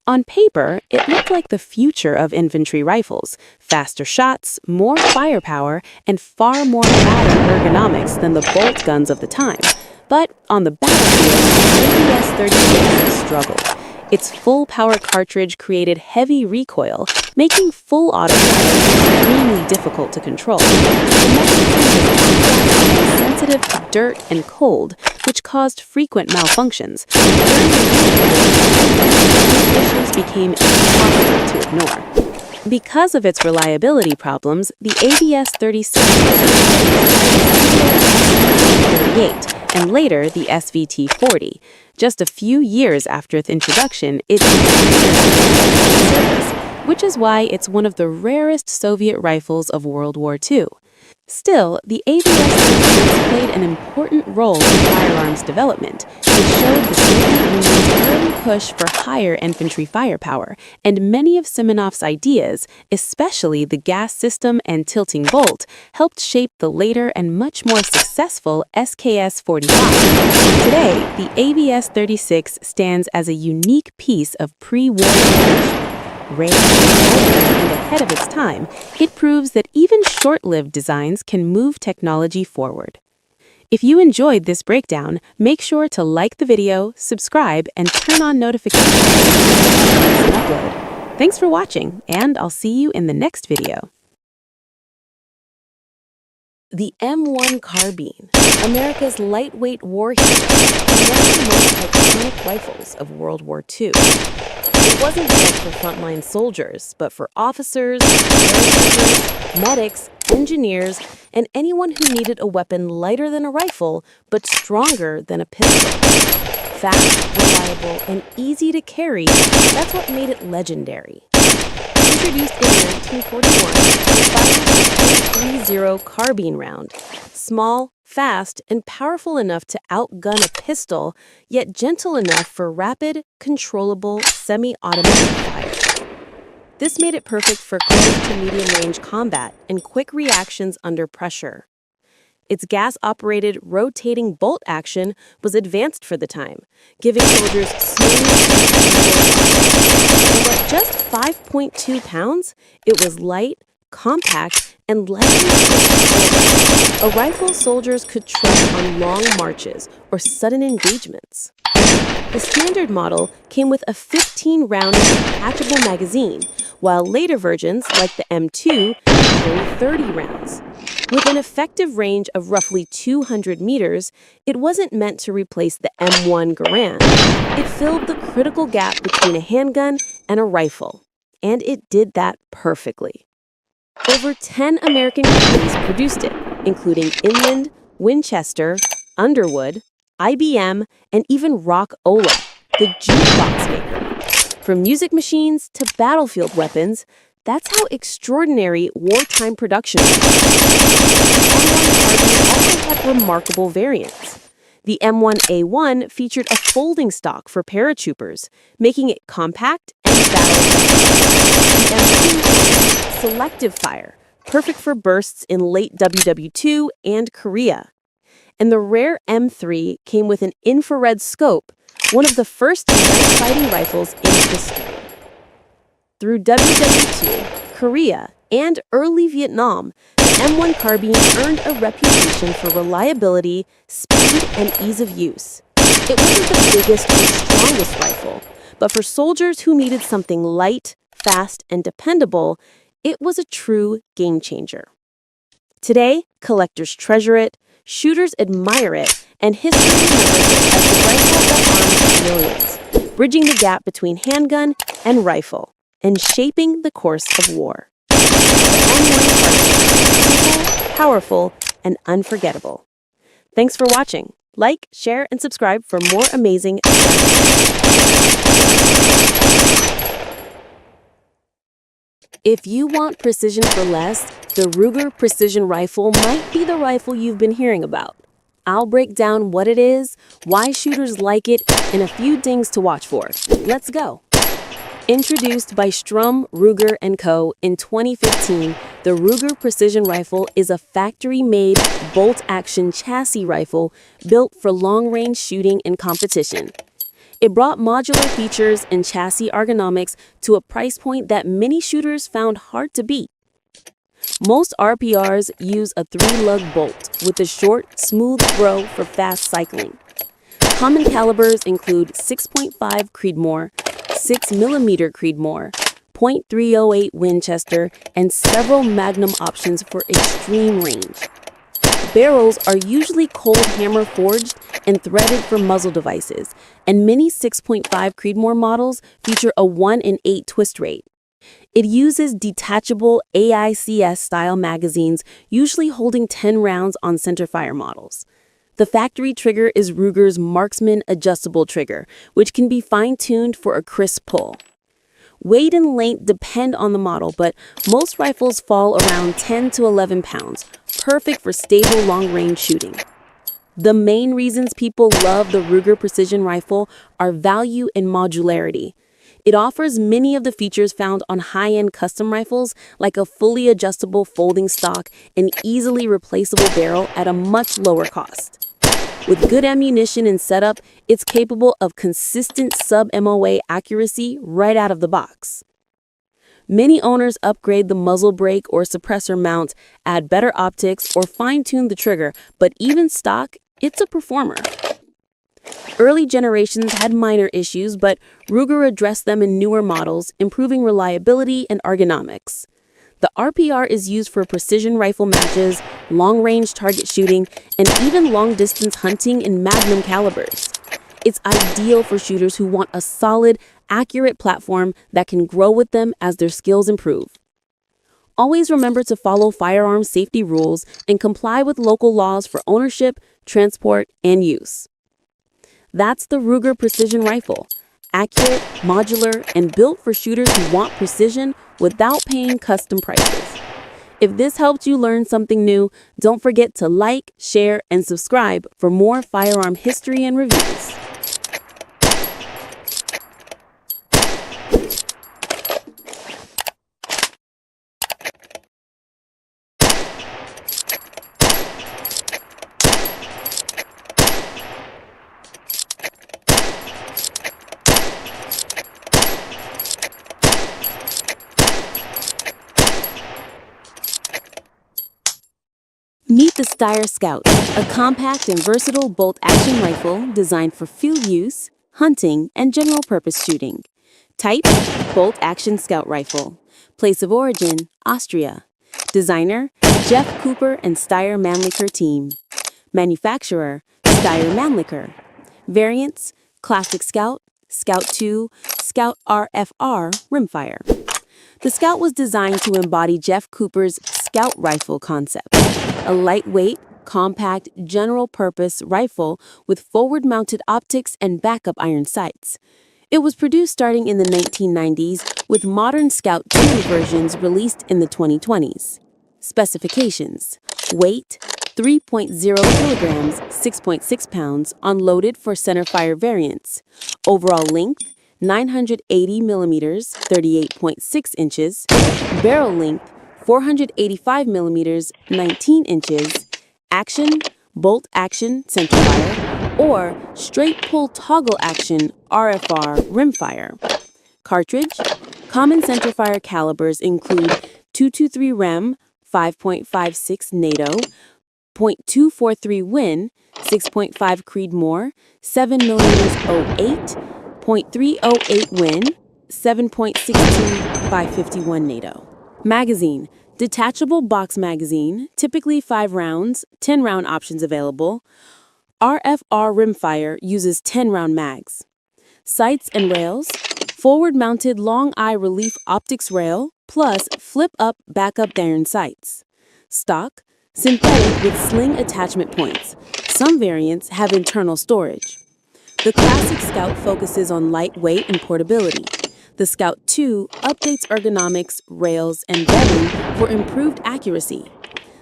On paper, it looked like the future of infantry rifles: faster shots, more firepower, and far more modern ergonomics than the bolt guns of the time. But on the battlefield, the AVS-36 struggled. Its full-power cartridge created heavy recoil, making full auto fire extremely difficult to control. The magazine was sensitive to dirt and cold, which caused frequent malfunctions. These issues became impossible to ignore. Because of its reliability problems, the AVS-36 was and later the SVT-40. Just a few years after its introduction, it service, which is why it's one of the rarest Soviet rifles of World War II. Still, the AVS-36 played an important role in firearms development. It showed the Soviet Union's early push for higher infantry firepower, and many of Simonov's ideas, especially the gas system and tilting bolt, helped shape the later and much more successful SKS-45. Today, the AVS-36 stands as a unique piece of pre-war innovation. Rare and ahead of its time, it proves that even short-lived designs can move technology forward. If you enjoyed this breakdown, make sure to like the video, subscribe, and turn on notifications. Thanks for watching, and I'll see you in the next video. The M1 carbine, America's lightweight war hero, and one of the most iconic rifles of World War II. It wasn't meant for frontline soldiers, but for officers, paratroopers, medics, engineers, and anyone who needed a weapon lighter than a rifle, but stronger than a pistol. Fast, reliable, and easy to carry, that's what made it legendary. Introduced in 1941, it fired a .30 carbine round. Small, fast, and powerful enough to outgun a pistol, yet gentle enough for rapid, controllable, semi-automatic fire. This made it perfect for close to medium-range combat and quick reactions under pressure. Its gas-operated rotating bolt action was advanced for the time, giving soldiers smooth and at just 5.2 pounds, it was light, compact, and lightly controllable, a rifle soldiers could trust on long marches or sudden engagements. The standard model came with a 15-round detachable magazine, while later versions, like the M2, carry 30 rounds. With an effective range of roughly 200 meters, it wasn't meant to replace the M1 Garand. It filled the critical gap between a handgun and a rifle, and it did that perfectly. Over 10 American companies produced it, including Inland, Winchester, Underwood, IBM, and even Rock-Ola, the jukebox maker. From music machines to battlefield weapons, that's how extraordinary wartime production was. The M1 Carbine also had remarkable variants. The M1A1 featured a folding stock for paratroopers, making it compact and battle-ready. The M2 selective fire, perfect for bursts in late WW2 and Korea. And the rare M3 came with an infrared scope, one of the first night fighting rifles in history. Through WW2, Korea, and early Vietnam, the M1 carbine earned a reputation for reliability, speed, and ease of use. It wasn't the biggest or strongest rifle, but for soldiers who needed something light, fast, and dependable, it was a true game changer. Today, collectors treasure it, shooters admire it, and history remembers it as the rifle that armed millions, bridging the gap between handgun and rifle, and shaping the course of war. The M1 Carbine, simple, powerful, and unforgettable. Thanks for watching. Like, share, and subscribe for more amazing If you want precision for less, the Ruger Precision Rifle might be the rifle you've been hearing about. I'll break down what it is, why shooters like it, and a few things to watch for. Let's go. Introduced by Strum, Ruger & Co. in 2015, the Ruger Precision Rifle is a factory-made bolt-action chassis rifle built for long-range shooting and competition. It brought modular features and chassis ergonomics to a price point that many shooters found hard to beat. Most RPRs use a 3-lug bolt with a short, smooth throw for fast cycling. Common calibers include 6.5 Creedmoor, 6mm Creedmoor, .308 Winchester, and several Magnum options for extreme range. Barrels are usually cold hammer forged and threaded for muzzle devices, and many 6.5 Creedmoor models feature a 1 in 8 twist rate. It uses detachable AICS-style magazines, usually holding 10 rounds on centerfire models. The factory trigger is Ruger's Marksman adjustable trigger, which can be fine-tuned for a crisp pull. Weight and length depend on the model, but most rifles fall around 10 to 11 pounds, perfect for stable long-range shooting. The main reasons people love the Ruger Precision Rifle are value and modularity. It offers many of the features found on high-end custom rifles, like a fully adjustable folding stock and easily replaceable barrel at a much lower cost. With good ammunition and setup, it's capable of consistent sub-MOA accuracy right out of the box. Many owners upgrade the muzzle brake or suppressor mount, add better optics, or fine-tune the trigger, but even stock, it's a performer. Early generations had minor issues, but Ruger addressed them in newer models, improving reliability and ergonomics. The RPR is used for precision rifle matches, long-range target shooting, and even long-distance hunting in Magnum calibers. It's ideal for shooters who want a solid, accurate platform that can grow with them as their skills improve. Always remember to follow firearm safety rules and comply with local laws for ownership, transport, and use. That's the Ruger Precision Rifle, accurate, modular, and built for shooters who want precision without paying custom prices. If this helped you learn something new, don't forget to like, share, and subscribe for more firearm history and reviews. Meet the Steyr Scout, a compact and versatile bolt-action rifle designed for field use, hunting, and general-purpose shooting. Type, bolt-action scout rifle. Place of origin, Austria. Designer, Jeff Cooper and Steyr Mannlicher team. Manufacturer, Steyr Mannlicher. Variants, Classic Scout, Scout 2, Scout RFR rimfire. The Scout was designed to embody Jeff Cooper's Scout rifle concept, a lightweight, compact, general-purpose rifle with forward-mounted optics and backup iron sights. It was produced starting in the 1990s, with modern Scout 2 versions released in the 2020s. Specifications: weight, 3.0 kilograms, 6.6 pounds, unloaded for centerfire variants. Overall length, 980 millimeters, 38.6 inches. Barrel length, 485 millimeters, 19 inches. Action, bolt action, centerfire, or straight pull toggle action, RFR, rimfire. Cartridge, common centerfire calibers include .223 Rem, 5.56 NATO, .243 Win, 6.5 Creedmoor, 7mm 08, .308 Win, 7.62 by 51 NATO. Magazine, detachable box magazine, typically 5 rounds, 10-round options available. RFR rimfire uses 10-round mags. Sights and rails, forward-mounted long-eye relief optics rail, plus flip-up backup iron sights. Stock, synthetic with sling attachment points. Some variants have internal storage. The Classic Scout focuses on lightweight and portability. The Scout II updates ergonomics, rails, and bedding for improved accuracy.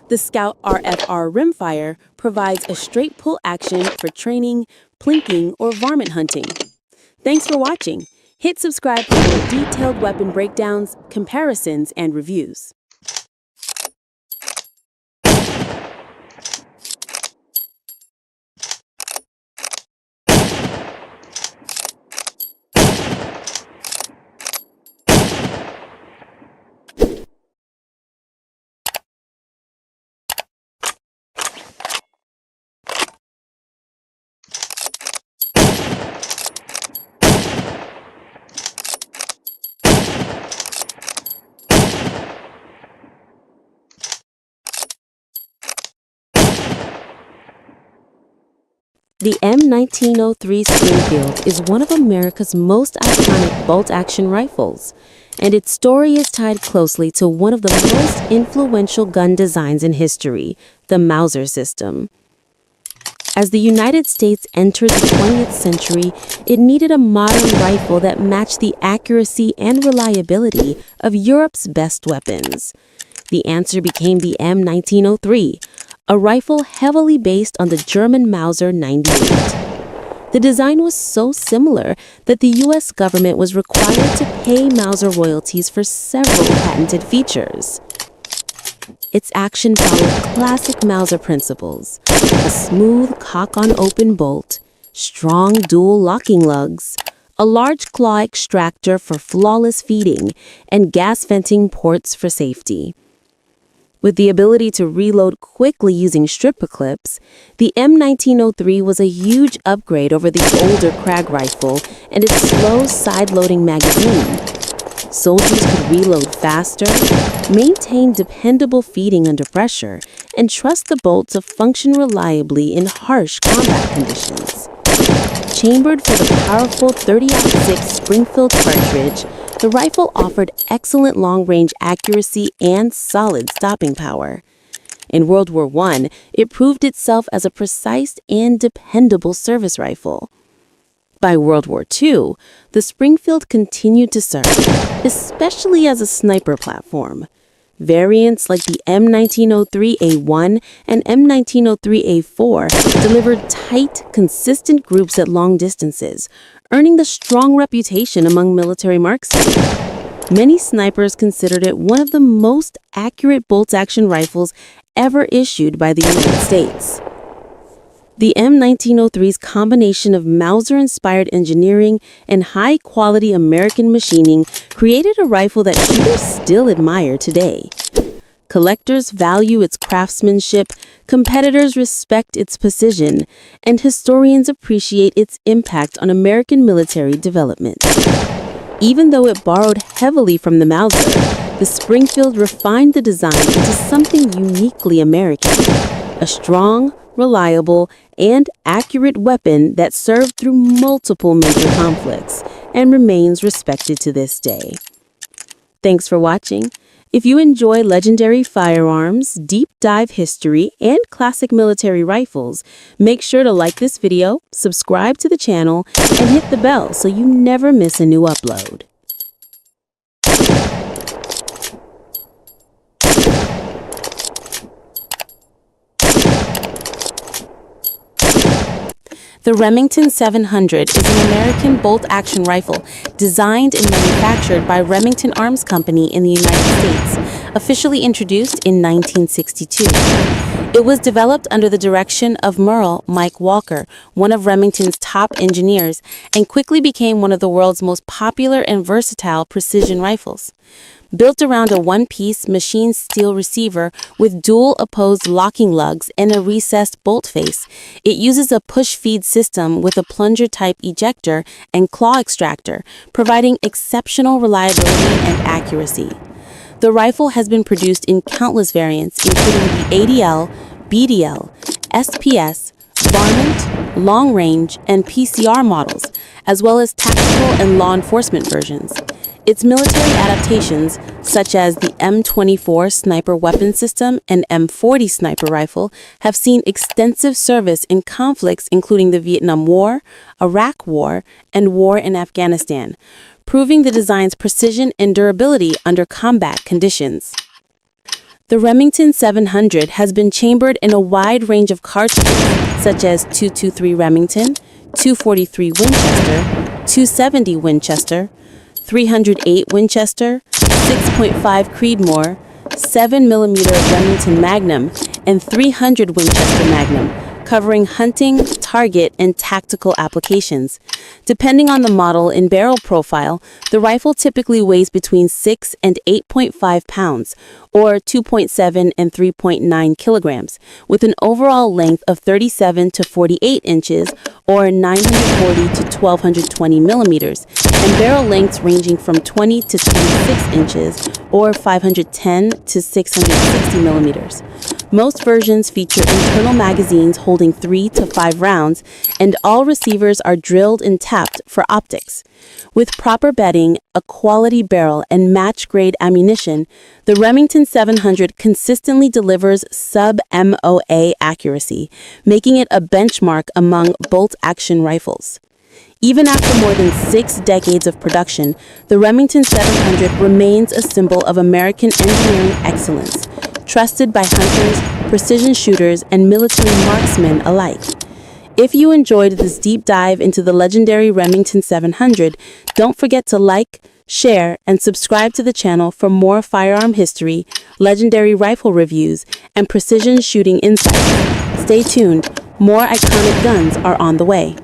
The Scout RFR rimfire provides a straight pull action for training, plinking, or varmint hunting. Thanks for watching. Hit subscribe for more detailed weapon breakdowns, comparisons, and reviews. The M1903 Springfield is one of America's most iconic bolt-action rifles, and its story is tied closely to one of the most influential gun designs in history, the Mauser system. As the United States entered the 20th century, it needed a modern rifle that matched the accuracy and reliability of Europe's best weapons. The answer became the M1903, a rifle heavily based on the German Mauser 98. The design was so similar that the U.S. government was required to pay Mauser royalties for several patented features. Its action followed classic Mauser principles: a smooth cock-on-open bolt, strong dual locking lugs, a large claw extractor for flawless feeding, and gas venting ports for safety. With the ability to reload quickly using strip clips, the M1903 was a huge upgrade over the older Krag rifle and its slow side-loading magazine. Soldiers could reload faster, maintain dependable feeding under pressure, and trust the bolt to function reliably in harsh combat conditions. Chambered for the powerful 30-06 Springfield cartridge, the rifle offered excellent long-range accuracy and solid stopping power. In World War I, it proved itself as a precise and dependable service rifle. By World War II, the Springfield continued to serve, especially as a sniper platform. Variants like the M1903A1 and M1903A4 delivered tight, consistent groups at long distances, earning the strong reputation among military marksmen. Many snipers considered it one of the most accurate bolt-action rifles ever issued by the United States. The M1903's combination of Mauser-inspired engineering and high-quality American machining created a rifle that shooters still admire today. Collectors value its craftsmanship, competitors respect its precision, and historians appreciate its impact on American military development. Even though it borrowed heavily from the Mauser, the Springfield refined the design into something uniquely American: a strong, reliable, and accurate weapon that served through multiple major conflicts and remains respected to this day. Thanks for watching. If you enjoy legendary firearms, deep dive history, and classic military rifles, make sure to like this video, subscribe to the channel, and hit the bell so you never miss a new upload. The Remington 700 is an American bolt-action rifle designed and manufactured by Remington Arms Company in the United States, officially introduced in 1962. It was developed under the direction of Merle Mike Walker, one of Remington's top engineers, and quickly became one of the world's most popular and versatile precision rifles. Built around a one-piece machined steel receiver with dual opposed locking lugs and a recessed bolt face, it uses a push-feed system with a plunger-type ejector and claw extractor, providing exceptional reliability and accuracy. The rifle has been produced in countless variants, including the ADL, BDL, SPS, varmint, long-range, and PCR models, as well as tactical and law enforcement versions. Its military adaptations, such as the M24 sniper weapon system and M40 sniper rifle, have seen extensive service in conflicts including the Vietnam War, Iraq War, and war in Afghanistan, proving the design's precision and durability under combat conditions. The Remington 700 has been chambered in a wide range of cartridges, such as 223 Remington, 243 Winchester, 270 Winchester, 308 Winchester, 6.5 Creedmoor, 7mm Remington Magnum, and 300 Winchester Magnum, covering hunting, target, and tactical applications. Depending on the model and barrel profile, the rifle typically weighs between 6 and 8.5 pounds, or 2.7 and 3.9 kilograms, with an overall length of 37 to 48 inches, or 940 to 1220 millimeters, and barrel lengths ranging from 20 to 26 inches, or 510 to 660 millimeters. Most versions feature internal magazines holding 3 to 5 rounds, and all receivers are drilled and tapped for optics. With proper bedding, a quality barrel, and match-grade ammunition, the Remington 700 consistently delivers sub-MOA accuracy, making it a benchmark among bolt-action rifles. Even after more than 6 decades of production, the Remington 700 remains a symbol of American engineering excellence, trusted by hunters, precision shooters, and military marksmen alike. If you enjoyed this deep dive into the legendary Remington 700, don't forget to like, share, and subscribe to the channel for more firearm history, legendary rifle reviews, and precision shooting insights. Stay tuned, more iconic guns are on the way.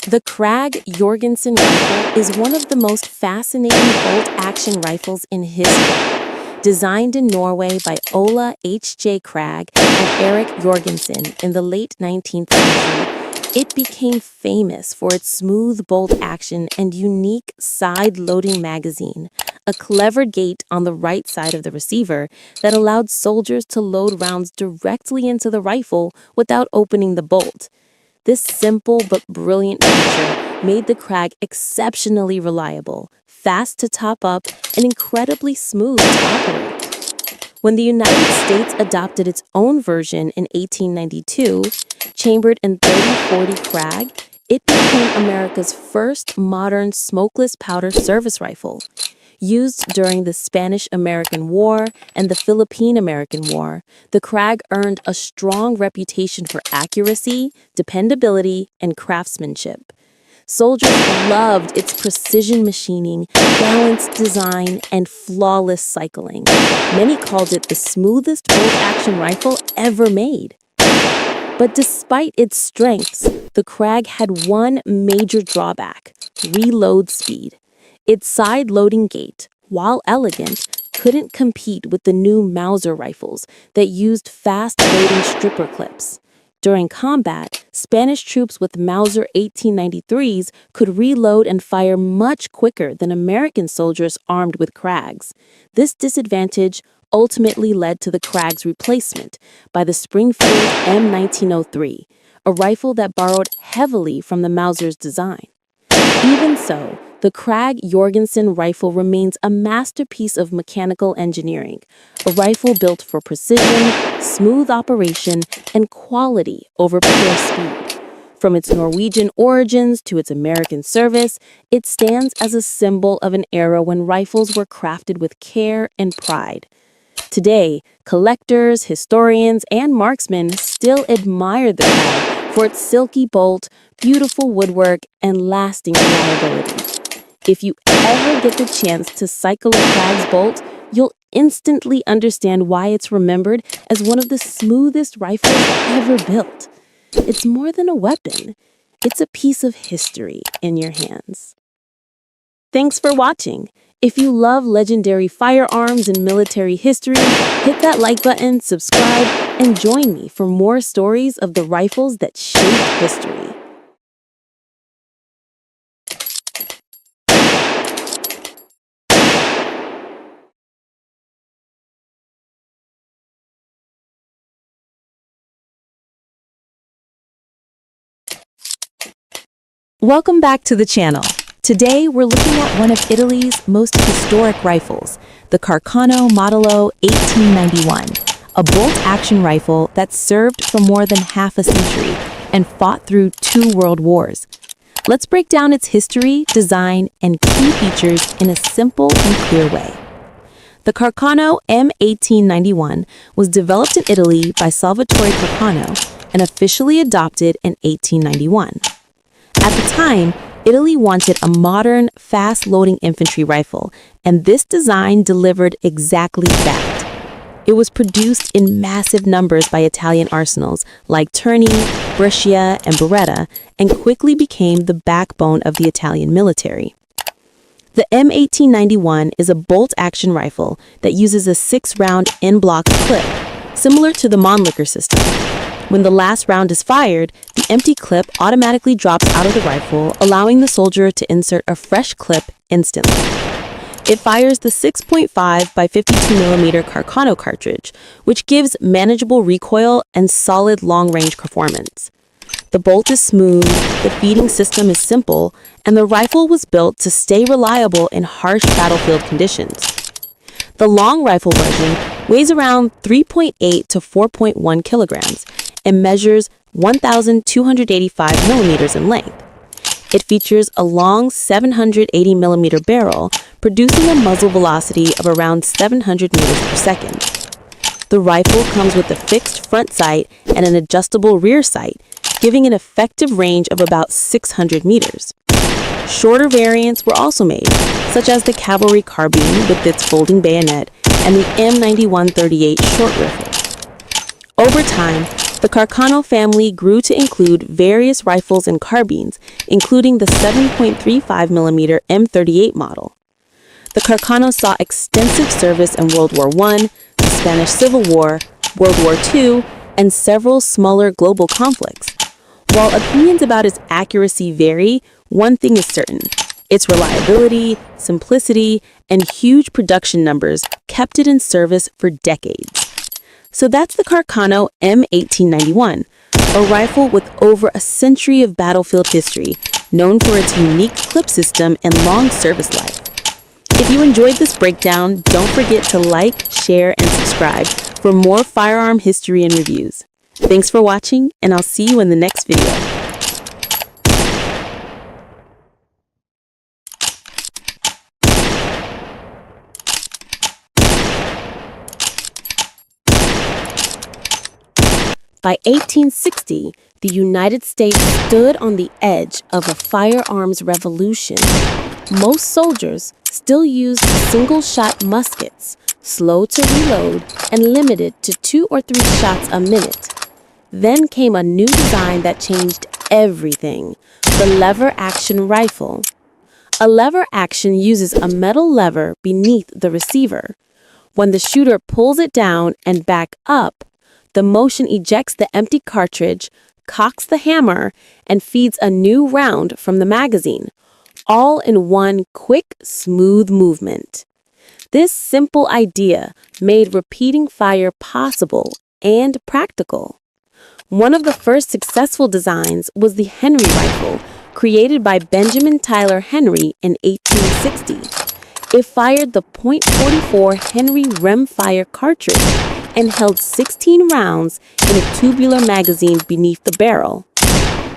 The Krag Jorgensen rifle is one of the most fascinating bolt-action rifles in history. Designed in Norway by Ola H.J. Krag and Erik Jorgensen in the late 19th century, it became famous for its smooth bolt action and unique side-loading magazine, a clever gate on the right side of the receiver that allowed soldiers to load rounds directly into the rifle without opening the bolt. This simple but brilliant feature made the Krag exceptionally reliable, fast to top up, and incredibly smooth to operate. When the United States adopted its own version in 1892, chambered in 3040 Krag, it became America's first modern smokeless powder service rifle. Used during the Spanish-American War and the Philippine-American War, the Krag earned a strong reputation for accuracy, dependability, and craftsmanship. Soldiers loved its precision machining, balanced design, and flawless cycling. Many called it the smoothest bolt-action rifle ever made. But despite its strengths, the Krag had one major drawback: reload speed. Its side-loading gate, while elegant, couldn't compete with the new Mauser rifles that used fast-loading stripper clips. During combat, Spanish troops with Mauser 1893s could reload and fire much quicker than American soldiers armed with Krags. This disadvantage ultimately led to the Krag's replacement by the Springfield M1903, a rifle that borrowed heavily from the Mauser's design. Even so, the Krag Jorgensen rifle remains a masterpiece of mechanical engineering, a rifle built for precision, smooth operation, and quality over pure speed. From its Norwegian origins to its American service, it stands as a symbol of an era when rifles were crafted with care and pride. Today, collectors, historians, and marksmen still admire the Krag for its silky bolt, beautiful woodwork, and lasting reliability. If you ever get the chance to cycle a Krag's bolt, you'll instantly understand why it's remembered as one of the smoothest rifles ever built. It's more than a weapon. It's a piece of history in your hands. Thanks for watching. If you love legendary firearms and military history, hit that like button, subscribe, and join me for more stories of the rifles that shaped history. Welcome back to the channel. Today we're looking at one of Italy's most historic rifles, the Carcano Modello 1891, a bolt-action rifle that served for more than half a century and fought through 2 world wars. Let's break down its history, design, and key features in a simple and clear way. The Carcano M1891 was developed in Italy by Salvatore Carcano and officially adopted in 1891. At the time, Italy wanted a modern, fast-loading infantry rifle, and this design delivered exactly that. It was produced in massive numbers by Italian arsenals like Terni, Brescia, and Beretta, and quickly became the backbone of the Italian military. The M1891 is a bolt-action rifle that uses a 6-round in-block clip, similar to the Mannlicher system. When the last round is fired, the empty clip automatically drops out of the rifle, allowing the soldier to insert a fresh clip instantly. It fires the 6.5 by 52mm Carcano cartridge, which gives manageable recoil and solid long-range performance. The bolt is smooth, the feeding system is simple, and the rifle was built to stay reliable in harsh battlefield conditions. The long rifle version weighs around 3.8 to 4.1 kilograms and measures 1,285 millimeters in length. It features a long 780mm barrel, producing a muzzle velocity of around 700 meters per second. The rifle comes with a fixed front sight and an adjustable rear sight, giving an effective range of about 600 meters. Shorter variants were also made, such as the Cavalry Carbine with its folding bayonet and the M9138 short rifle. Over time, the Carcano family grew to include various rifles and carbines, including the 7.35mm M38 model. The Carcano saw extensive service in World War I, the Spanish Civil War, World War II, and several smaller global conflicts. While opinions about its accuracy vary, one thing is certain: its reliability, simplicity, and huge production numbers kept it in service for decades. So that's the Carcano M1891, a rifle with over a century of battlefield history, known for its unique clip system and long service life. If you enjoyed this breakdown, don't forget to like, share, and subscribe for more firearm history and reviews. Thanks for watching, and I'll see you in the next video. By 1860, the United States stood on the edge of a firearms revolution. Most soldiers still used single-shot muskets, slow to reload and limited to 2 or 3 shots a minute. Then came a new design that changed everything: the lever-action rifle. A lever action uses a metal lever beneath the receiver. When the shooter pulls it down and back up, the motion ejects the empty cartridge, cocks the hammer, and feeds a new round from the magazine, all in one quick, smooth movement. This simple idea made repeating fire possible and practical. One of the first successful designs was the Henry rifle, created by Benjamin Tyler Henry in 1860. It fired the .44 Henry rimfire cartridge and held 16 rounds in a tubular magazine beneath the barrel.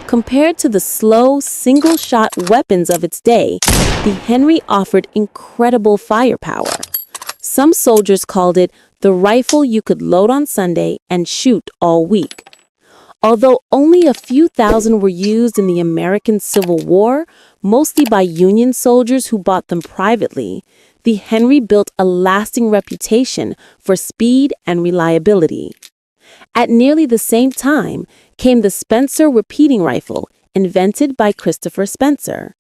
Compared to the slow, single-shot weapons of its day, the Henry offered incredible firepower. Some soldiers called it the rifle you could load on Sunday and shoot all week. Although only a few thousand were used in the American Civil War, mostly by Union soldiers who bought them privately, the Henry built a lasting reputation for speed and reliability. At nearly the same time came the Spencer repeating rifle, invented by Christopher Spencer.